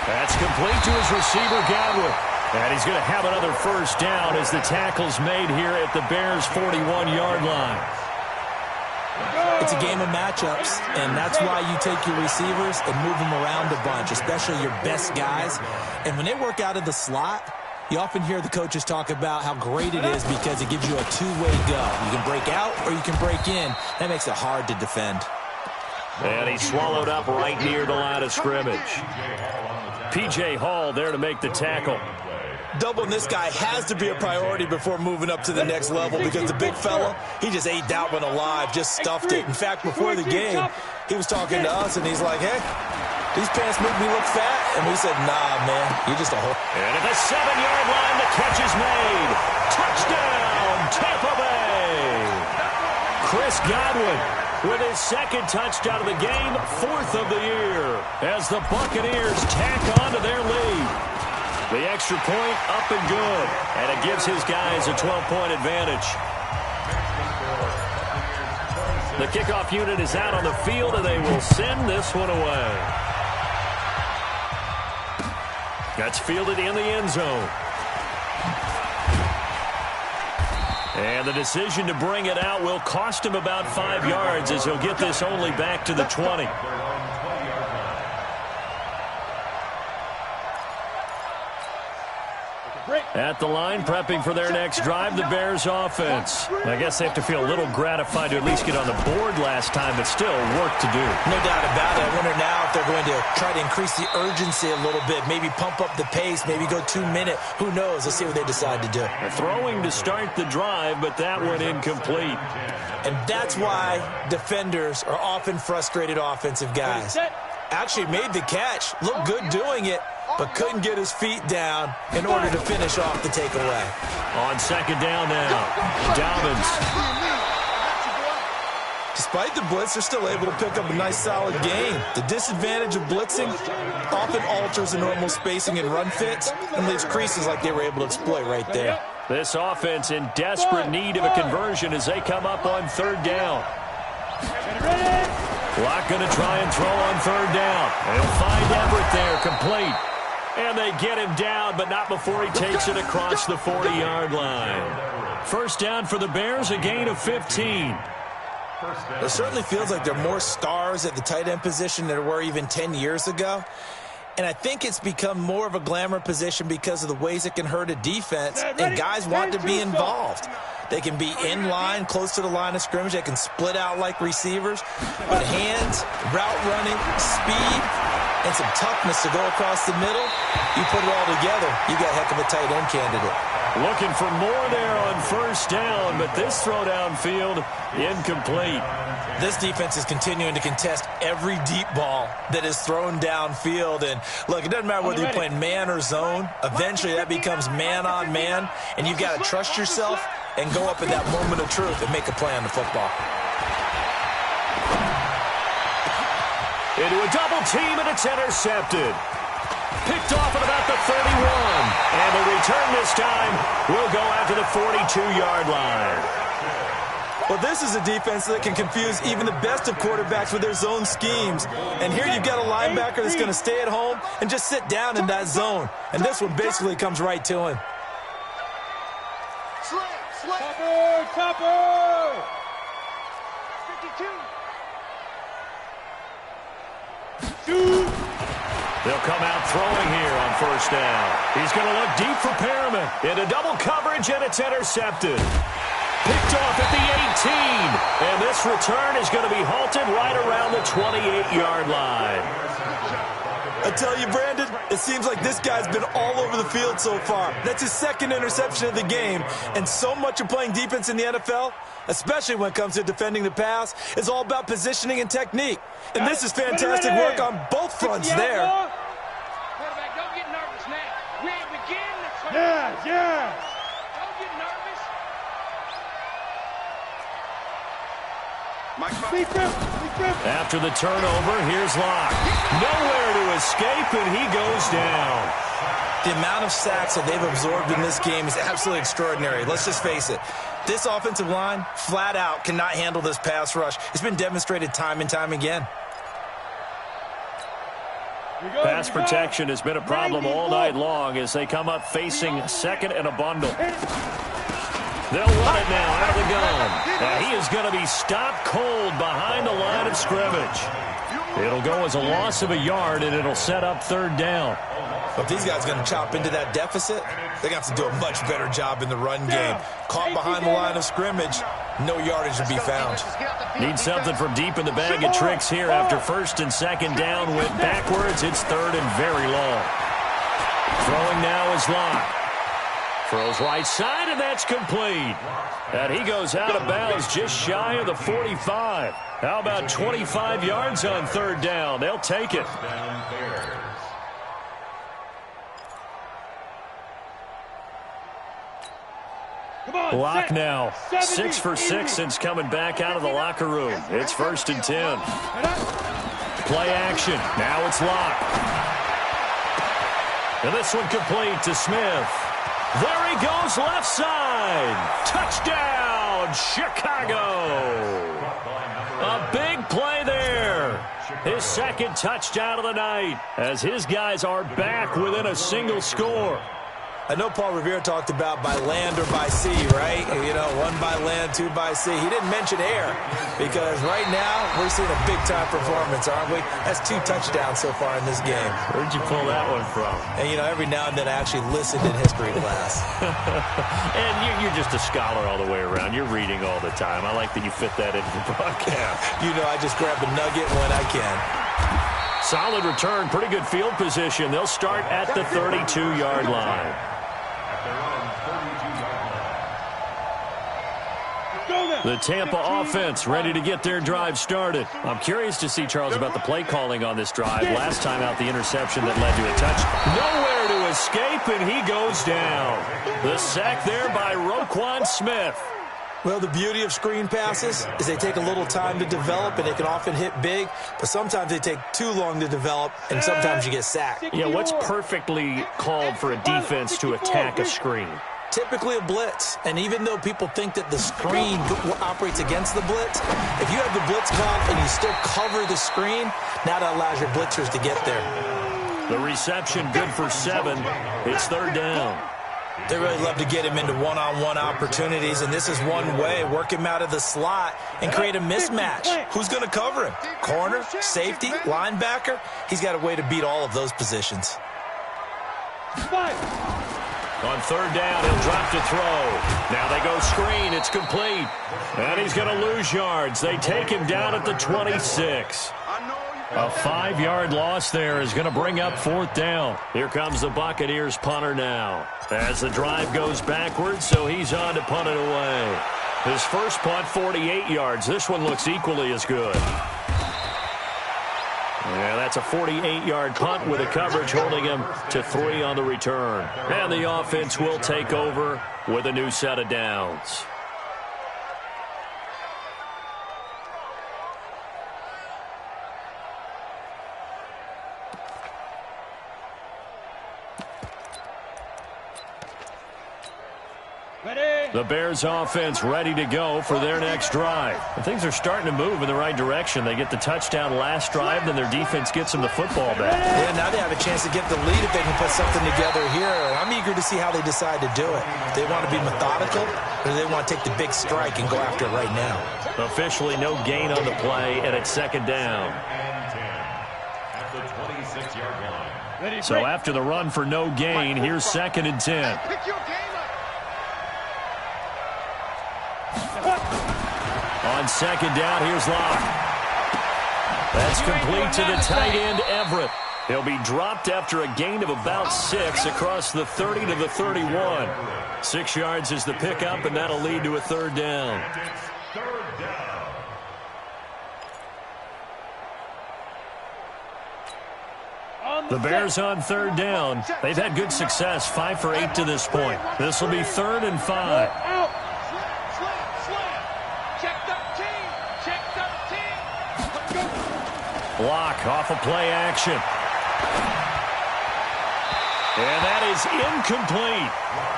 That's complete to his receiver, Godwin. And he's going to have another first down as the tackle's made here at the Bears' 41-yard line. It's a game of matchups, and that's why you take your receivers and move them around a bunch, especially your best guys. And when they work out of the slot, you often hear the coaches talk about how great it is because it gives you a two-way go. You can break out or you can break in. That makes it hard to defend. And he's swallowed up right near the line of scrimmage. P.J. Hall there to make the tackle. Doubling this guy has to be a priority before moving up to the next level because the big fella, he just ate that one alive, just stuffed it. In fact, before the game, he was talking to us, and he's like, hey, these pants make me look fat. And we said, nah, man, you're just a whole. And at the 7-yard line, the catch is made. Touchdown, Tampa Bay. Chris Godwin with his 2nd touchdown of the game, 4th of the year, as the Buccaneers tack on to their lead. The extra point up and good, and it gives his guys a 12-point advantage. The kickoff unit is out on the field, and they will send this one away. That's fielded in the end zone. And the decision to bring it out will cost him about 5 yards as he'll get this only back to the 20. At the line, prepping for their next drive, the Bears offense. I guess they have to feel a little gratified to at least get on the board last time, but still work to do. No doubt about it. I wonder now if they're going to try to increase the urgency a little bit, maybe pump up the pace, maybe go 2-minute. Who knows? Let's see what they decide to do. They're throwing to start the drive, but that one incomplete. And that's why defenders are often frustrated offensive guys. Actually made the catch, looked good doing it, but couldn't get his feet down in order to finish off the takeaway. On second down now, Dobbins. Despite the blitz, they're still able to pick up a nice, solid gain. The disadvantage of blitzing often alters the normal spacing and run fits and leaves creases like they were able to exploit right there. This offense in desperate need of a conversion as they come up on third down. Locke going to try and throw on third down. They'll find Everett there, complete. And they get him down, but not before he takes it across the 40-yard line. First down for the Bears, a gain of 15. It certainly feels like there are more stars at the tight end position than there were even 10 years ago. And I think it's become more of a glamour position because of the ways it can hurt a defense, and guys want to be involved. They can be in line, close to the line of scrimmage. They can split out like receivers. But hands, route running, speed, and some toughness to go across the middle, you put it all together, you got a heck of a tight end candidate. Looking for more there on first down, but this throw downfield incomplete. This defense is continuing to contest every deep ball that is thrown downfield. And look, it doesn't matter whether you're playing man or zone. Eventually that becomes man on man, and you've got to trust yourself and go up at that moment of truth and make a play on the football. Into a double team, and it's intercepted. Picked off at about the 31. And the return this time will go out to the 42-yard line. Well, this is a defense that can confuse even the best of quarterbacks with their zone schemes. And here you've got a linebacker that's going to stay at home and just sit down in that zone. And this one basically comes right to him. Topper! 52. They'll come out throwing here on first down. He's going to look deep for Perriman. Into double coverage, and it's intercepted. Picked off at the 18. And this return is going to be halted right around the 28-yard line. I tell you, Brandon, it seems like this guy's been all over the field so far. That's his second interception of the game. And so much of playing defense in the NFL, especially when it comes to defending the pass, is all about positioning and technique. And this is fantastic work on both fronts there. Quarterback, don't get nervous now. We ain't beginning the turn. Yeah. Don't get nervous. After the turnover, here's Locke. Nowhere to escape, and he goes down. The amount of sacks that they've absorbed in this game is absolutely extraordinary. Let's just face it. This offensive line, flat out, cannot handle this pass rush. It's been demonstrated time and time again. Pass protection has been a problem all night long as they come up facing second and a bundle. They'll run it now out of the gun. And he is going to be stopped cold behind the line of scrimmage. It'll go as a loss of a yard, and it'll set up third down. But if these guys are going to chop into that deficit, they're going to have to do a much better job in the run game. Caught behind the line of scrimmage, no yardage to be found. Need something from deep in the bag of tricks here after first and second down went backwards. It's third and very long. Throwing now is Locke. Throws right side, and that's complete. And he goes out of bounds just shy of the 45. How about 25 yards on third down? They'll take it. Locke now 6 for 6 since coming back out of the locker room. It's first and 10. Play action. Now it's Locke. And this one complete to Smith. There he goes left side. Touchdown, Chicago. A big play there. His second touchdown of the night as his guys are back within a single score. I know Paul Revere talked about by land or by sea, right? You know, 1 by land, 2 by sea. He didn't mention air because right now we're seeing a big-time performance, aren't we? That's 2 touchdowns so far in this game. Where'd you pull that one from? And, you know, every now and then I actually listened in history class. And you're just a scholar all the way around. You're reading all the time. I like that you fit that into the broadcast. You know, I just grab a nugget when I can. Solid return, pretty good field position. They'll start at the 32-yard line. The Tampa offense ready to get their drive started. I'm curious to see, Charles, about the play calling on this drive. Last time out, the interception that led to a touchdown. Nowhere to escape, and he goes down. The sack there by Roquan Smith. Well, the beauty of screen passes is they take a little time to develop, and they can often hit big, but sometimes they take too long to develop, and sometimes you get sacked. Yeah, what's perfectly called for a defense to attack a screen? Typically a blitz, and even though people think that the screen operates against the blitz, if you have the blitz called and you still cover the screen, now that allows your blitzers to get there. The reception good for 7. It's 3rd down. They really love to get him into one-on-one opportunities, and this is one way, work him out of the slot and create a mismatch. Who's going to cover him? Corner, safety, linebacker? He's got a way to beat all of those positions. On 3rd down, he'll drop to throw. Now they go screen. It's complete. And he's going to lose yards. They take him down at the 26. A 5-yard loss there is going to bring up 4th down. Here comes the Buccaneers punter now. As the drive goes backwards, so he's on to punt it away. His first punt, 48 yards. This one looks equally as good. Yeah, that's a 48-yard punt with a coverage holding him to 3 on the return. And the offense will take over with a new set of downs. The Bears offense ready to go for their next drive. And things are starting to move in the right direction. They get the touchdown last drive, then their defense gets them the football back. Yeah, now they have a chance to get the lead if they can put something together here. And I'm eager to see how they decide to do it. They want to be methodical, or do they want to take the big strike and go after it right now? Officially no gain on the play, and it's 2nd down. So after the run for no gain, here's 2nd and 10. On 2nd down, here's Locke. That's complete to the tight end, Everett. He'll be dropped after a gain of about 6 across the 30 to the 31. 6 yards is the pickup, and that'll lead to a 3rd down. The Bears on 3rd down. They've had good success, 5 for 8 to this point. This will be 3rd and 5. Block off of play action. And that is incomplete.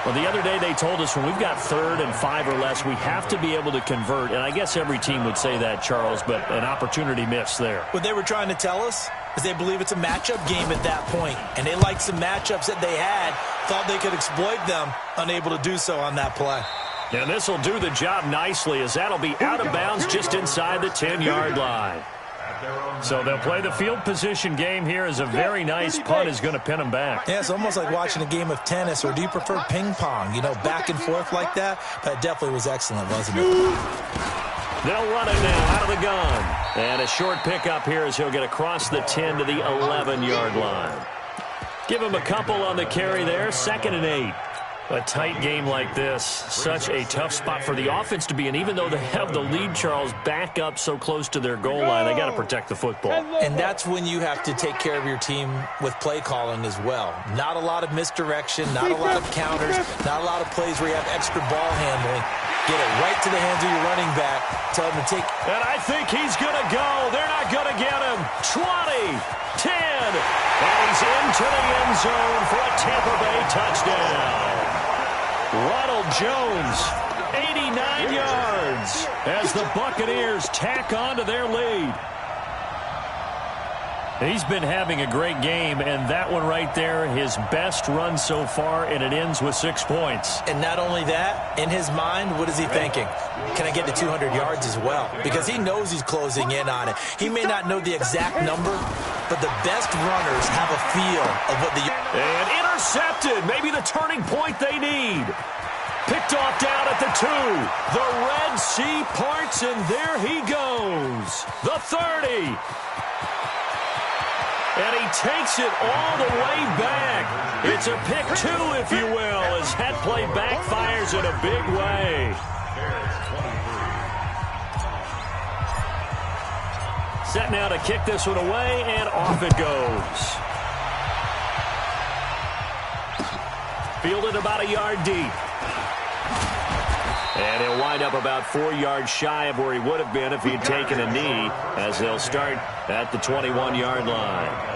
Well, the other day they told us when we've got 3rd and 5 or less, we have to be able to convert. And I guess every team would say that, Charles, but an opportunity missed there. What they were trying to tell us is they believe it's a matchup game at that point. And they liked some matchups that they had, thought they could exploit them, unable to do so on that play. And this will do the job nicely, as that'll be out of bounds just inside the 10-yard line. So they'll play the field position game here as a very nice punt is going to pin them back. Yeah, it's almost like watching a game of tennis, or do you prefer ping pong? You know, back and forth like that? That definitely was excellent, wasn't it? They'll run it now out of the gun. And a short pickup here as he'll get across the 10 to the 11-yard line. Give him a couple on the carry there, 2nd and 8. A tight game like this, such a tough spot for the offense to be in. Even though they have the lead, Charles, back up so close to their goal line, they got to protect the football. And that's when you have to take care of your team with play calling as well. Not a lot of misdirection, not a lot of counters, not a lot of plays where you have extra ball handling. Get it right to the hands of your running back. Tell him to take. And I think he's going to go. They're not going to get him. 20, 10, and he's into the end zone for a Tampa Bay touchdown. Ronald Jones, 89 yards, as the Buccaneers tack on to their lead. He's been having a great game, and that one right there, his best run so far, and it ends with 6 points. And not only that, in his mind, what is he thinking? Can I get to 200 yards as well? Because he knows he's closing in on it. He may not know the exact number, but the best runners have a feel of what the... And intercepted, maybe the turning point they need. Picked off down at the 2. The Red Sea parts, and there he goes. The 30. And he takes it all the way back. It's a pick 2, if you will, as that play backfires in a big way. Set now to kick this one away, and off it goes. Fielded about a yard deep. And he'll wind up about 4 yards shy of where he would have been if he had taken a knee, as they'll start at the 21-yard line.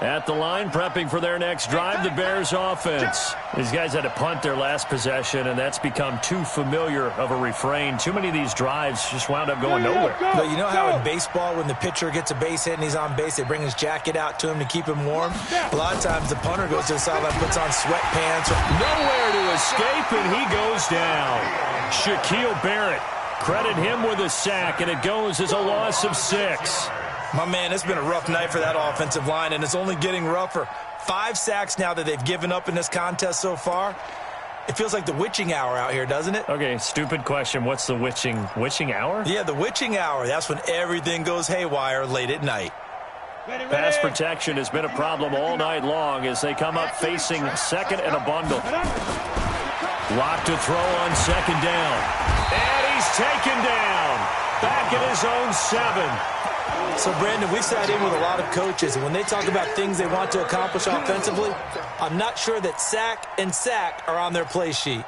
At the line, prepping for their next drive, the Bears offense. These guys had to punt their last possession, and that's become too familiar of a refrain. Too many of these drives just wound up going nowhere. But you know how in baseball, when the pitcher gets a base hit and he's on base, they bring his jacket out to him to keep him warm? A lot of times the punter goes to the sideline, puts on sweatpants. Nowhere to escape, and he goes down. Shaquille Barrett, credit him with a sack, and it goes as a loss of 6. My man, it's been a rough night for that offensive line, and it's only getting rougher. 5 sacks now that they've given up in this contest so far. It feels like the witching hour out here, doesn't it? Okay, stupid question. What's the witching hour? Yeah, the witching hour. That's when everything goes haywire late at night. Pass protection has been a problem all night long as they come up facing second and a bundle. Lock to throw on second down. And he's taken down. Back at his own 7. So, Brandon, we sat in with a lot of coaches, and when they talk about things they want to accomplish offensively, I'm not sure that sack and sack are on their play sheet.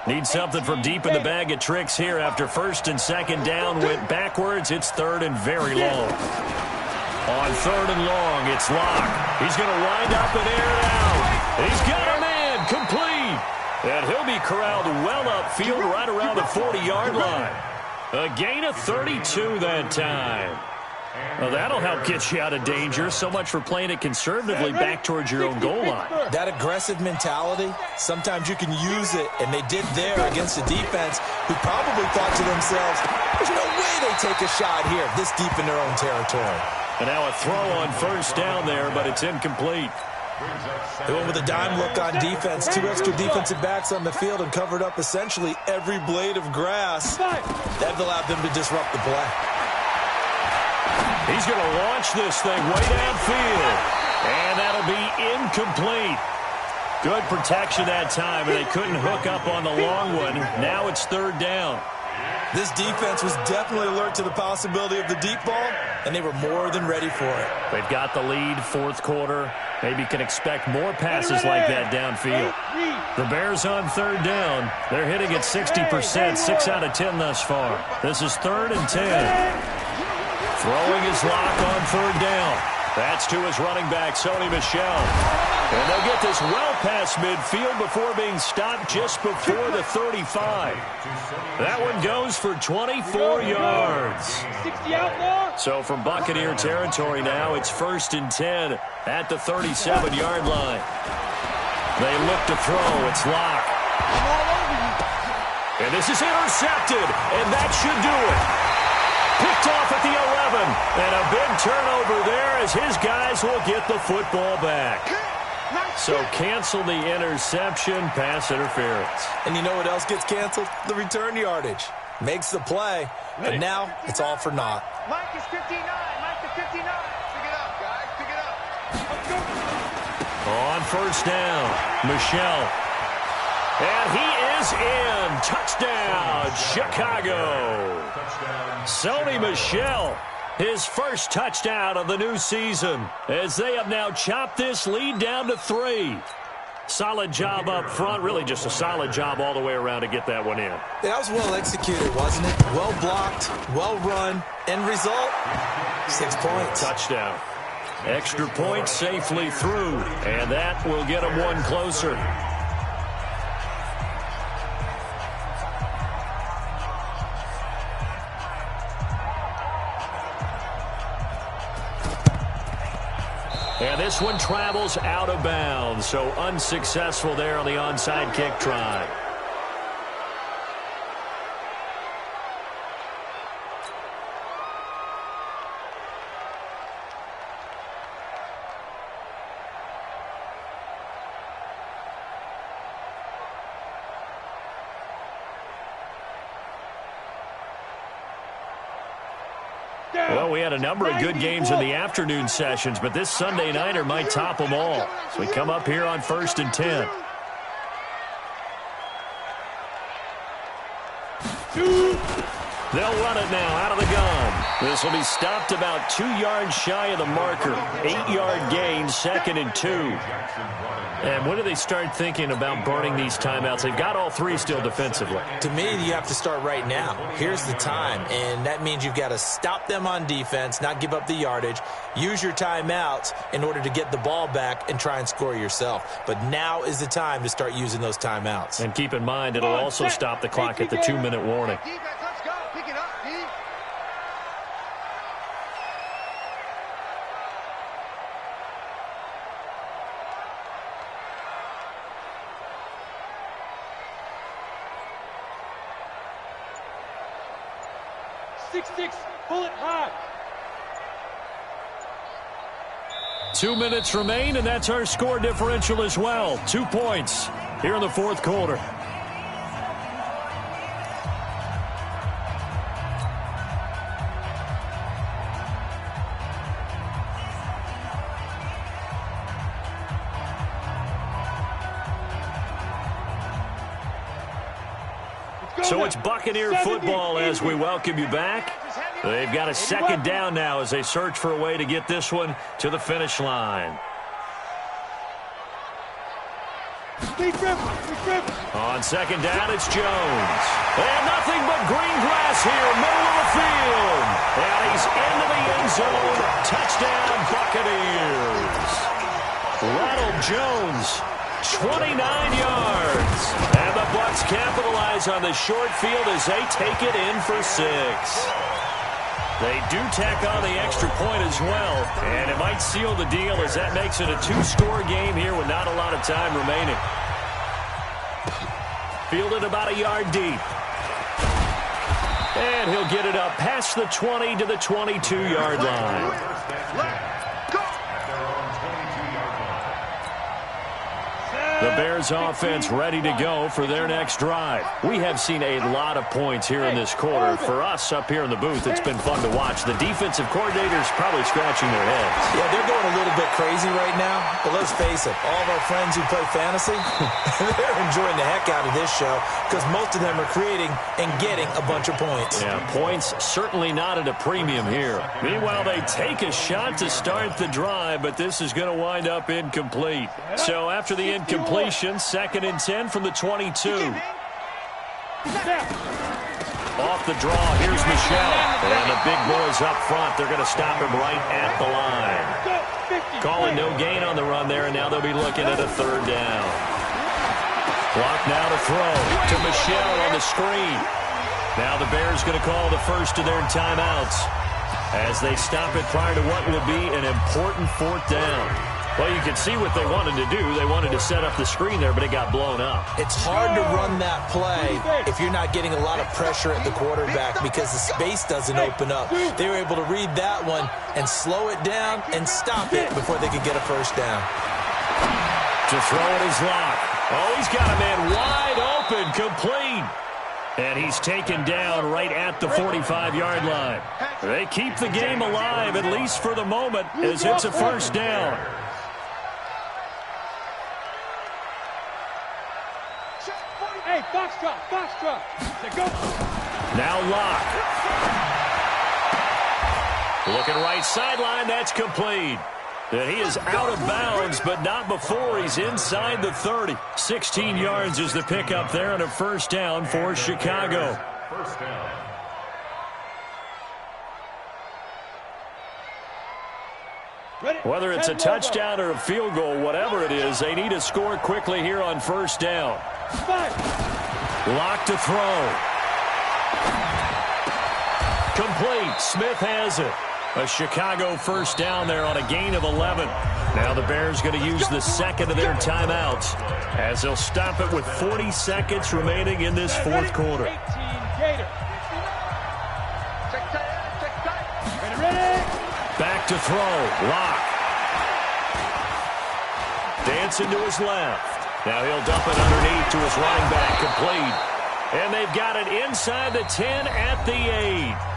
Need something from deep in the bag of tricks here after first and second down went backwards. It's third and very long. On third and long, it's Locke. He's going to wind up and air it out. He's got a man complete. And he'll be corralled well upfield right around the 40-yard line. A gain of 32 that time. Well, that'll help get you out of danger. So much for playing it conservatively back towards your own goal line. That aggressive mentality, sometimes you can use it, and they did there against a defense who probably thought to themselves, there's no way they take a shot here this deep in their own territory. And now a throw on first down there, but it's incomplete. They went with a dime look on defense. 2 extra defensive backs on the field and covered up essentially every blade of grass. That allowed them to disrupt the play. He's going to launch this thing way downfield. And that'll be incomplete. Good protection that time, and they couldn't hook up on the long one. Now it's third down. This defense was definitely alert to the possibility of the deep ball, and they were more than ready for it. They've got the lead, fourth quarter. Maybe can expect more passes like that downfield. The Bears on third down. They're hitting at 60%, 6 out of 10 thus far. This is third and 10. Throwing his Lock on third down. That's to his running back, Sony Michel. And they'll get this well past midfield before being stopped just before the 35. That one goes for 24 yards. So from Buccaneer territory now, it's first and 10 at the 37-yard line. They look to throw. It's Lock. And this is intercepted, and that should do it. Picked off at the 11, and a big turnover there as his guys will get the football back. So cancel the interception, pass interference. And you know what else gets canceled? The return yardage. Makes the play, but now it's all for naught. Mike is 59. Mike is 59. Pick it up, guys. Pick it up. On first down, Michel. And he is in. Touchdown, Chicago. Sony Michel, his first touchdown of the new season, as they have now chopped this lead down to 3. Solid job up front, really just a solid job all the way around to get that one in. That was well executed, wasn't it? Well blocked, well run. End result, 6 points. Touchdown. Extra point safely through, and that will get them one closer. And this one travels out of bounds, so unsuccessful there on the onside kick try. Well, we had a number of good games in the afternoon sessions, but this Sunday nighter might top them all. So we come up here on 1st and 10. They'll run it now out of the gun. This will be stopped about 2 yards shy of the marker. 8-yard gain, 2nd and 2. And when do they start thinking about burning these timeouts? They've got all 3 still defensively. To me, you have to start right now. Here's the time, and that means you've got to stop them on defense, not give up the yardage, use your timeouts in order to get the ball back and try and score yourself. But now is the time to start using those timeouts. And keep in mind, it'll also stop the clock at the 2-minute warning. Let's go. Pick it up, D. 6-6, pull it hard. 2 minutes remain, and that's our score differential as well. 2 points here in the 4th quarter. So it's Buccaneer football as we welcome you back. They've got a 2nd down now as they search for a way to get this one to the finish line. On 2nd down, it's Jones. And nothing but green grass here, middle of the field. And he's into the end zone. Touchdown, Buccaneers. Ronald Jones, 29 yards. And the Bucs capitalize on the short field as they take it in for 6. They do tack on the extra point as well, and it might seal the deal as that makes it a 2-score game here with not a lot of time remaining. Fielded about a yard deep. And he'll get it up past the 20 to the 22-yard line. The Bears offense ready to go for their next drive. We have seen a lot of points here in this quarter. For us up here in the booth, it's been fun to watch. The defensive coordinators probably scratching their heads. Yeah, they're going a little bit crazy right now. But let's face it, all of our friends who play fantasy, they're enjoying the heck out of this show because most of them are creating and getting a bunch of points. Yeah, points certainly not at a premium here. Meanwhile, they take a shot to start the drive, but this is going to wind up incomplete. So after the incompletion, 2nd and 10 from the 22. Off the draw, here's Michel. And the big boys up front, they're going to stop him right at the line. Calling no gain on the run there, and now they'll be looking at a 3rd down. Clock now to throw to Michel on the screen. Now the Bears going to call the first of their timeouts as they stop it prior to what will be an important 4th down. Well, you can see what they wanted to do. They wanted to set up the screen there, but it got blown up. It's hard to run that play if you're not getting a lot of pressure at the quarterback because the space doesn't open up. They were able to read that one and slow it down and stop it before they could get a 1st down. To throw it is Locke. Oh, he's got a man wide open, complete. And he's taken down right at the 45-yard line. They keep the game alive, at least for the moment, as it's a 1st down. Hey, foxtrot. Go. Now Locke. Looking right sideline, that's complete. And he is out of bounds, but not before he's inside the 30. 16 yards is the pickup there and a 1st down for Chicago. 1st down. Whether it's a touchdown or a field goal, whatever it is, they need to score quickly here on first down. Lock to throw. Complete. Smith has it. A Chicago first down there on a gain of 11. Now the Bears going to use the second of their timeouts as they'll stop it with 40 seconds remaining in this fourth quarter. Back to throw. Lock. Dancing to his left. Now he'll dump it underneath to his running back. Complete. And they've got it inside the 10 at the 8.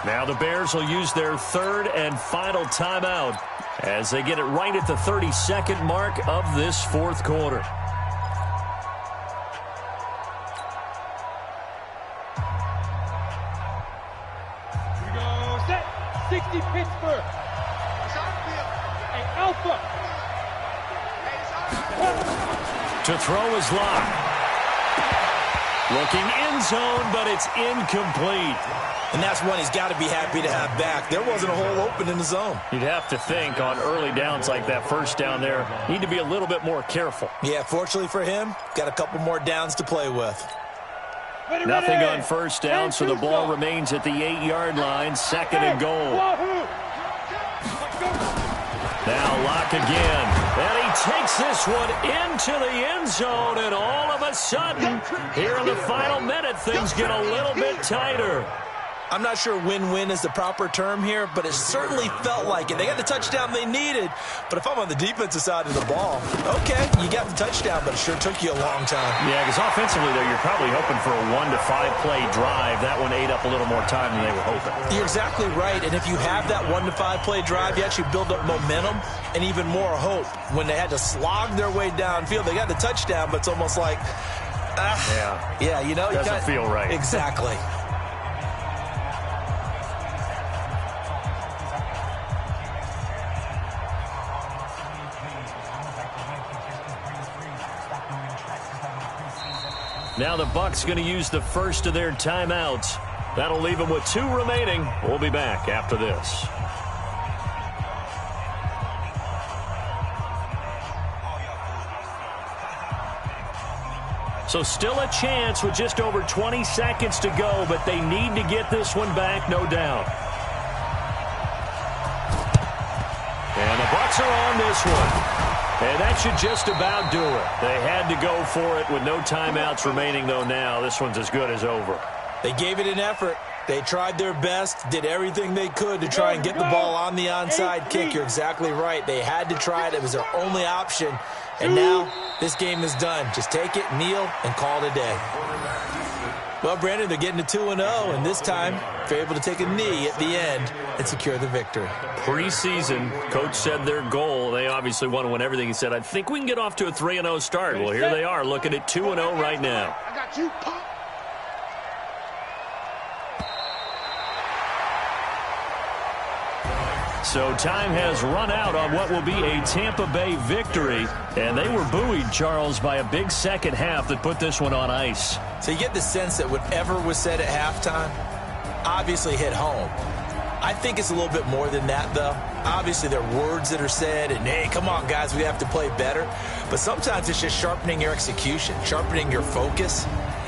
Now the Bears will use their third and final timeout as they get it right at the 32nd mark of this fourth quarter. Here we go. Set. 60 Pittsburgh. Hey, Alpha. To throw is Lock. Looking end zone, but it's incomplete. And that's one he's got to be happy to have back. There wasn't a hole open in the zone. You'd have to think on early downs like that first down there, need to be a little bit more careful. Yeah, fortunately for him, got a couple more downs to play with. Nothing on first down, so the ball remains at the 8-yard line, second and goal. Now Lock again. And he takes this one into the end zone, and all of a sudden, here in the final minute, things get a little bit tighter. I'm not sure win-win is the proper term here, but it certainly felt like it. They got the touchdown they needed, but if I'm on the defensive side of the ball, okay, you got the touchdown, but it sure took you a long time. Yeah, because offensively, though, you're probably hoping for a 1 to 5 play drive. That one ate up a little more time than they were hoping. You're exactly right, and if you have that 1 to 5 play drive, you actually build up momentum and even more hope. When they had to slog their way downfield, they got the touchdown, but it's almost like, yeah, you know, doesn't feel right. Exactly. Now the Bucs going to use the first of their timeouts. That'll leave them with 2 remaining. We'll be back after this. So still a chance with just over 20 seconds to go, but they need to get this one back, no doubt. And the Bucs are on this one. And that should just about do it. They had to go for it with no timeouts remaining, though, now. This one's as good as over. They gave it an effort. They tried their best, did everything they could to try and get the ball on the onside kick. You're exactly right. They had to try it. It was their only option. And now this game is done. Just take it, kneel, and call it a day. Well, Brandon, they're getting to 2-0, and this time they're able to take a knee at the end and secure the victory. Preseason, coach said their goal, they obviously want to win everything. He said, I think we can get off to a 3-0 start. Well, here they are looking at 2-0 right now. I got you, Pop. So time has run out on what will be a Tampa Bay victory. And they were buoyed, Charles, by a big second half that put this one on ice. So you get the sense that whatever was said at halftime obviously hit home. I think it's a little bit more than that, though. Obviously, there are words that are said, and, hey, come on, guys, we have to play better. But sometimes it's just sharpening your execution, sharpening your focus,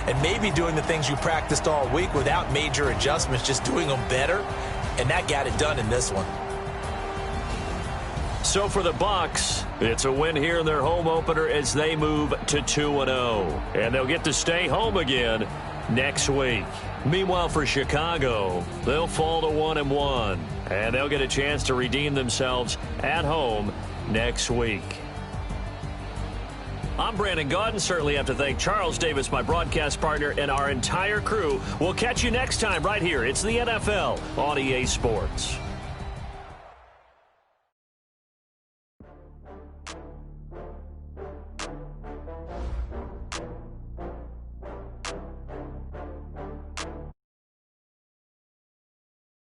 and maybe doing the things you practiced all week without major adjustments, just doing them better. And that got it done in this one. So for the Bucs, it's a win here in their home opener as they move to 2-0. And they'll get to stay home again next week. Meanwhile, for Chicago, they'll fall to 1-1. And they'll get a chance to redeem themselves at home next week. I'm Brandon Gaudin. Certainly have to thank Charles Davis, my broadcast partner, and our entire crew. We'll catch you next time right here. It's the NFL on EA Sports.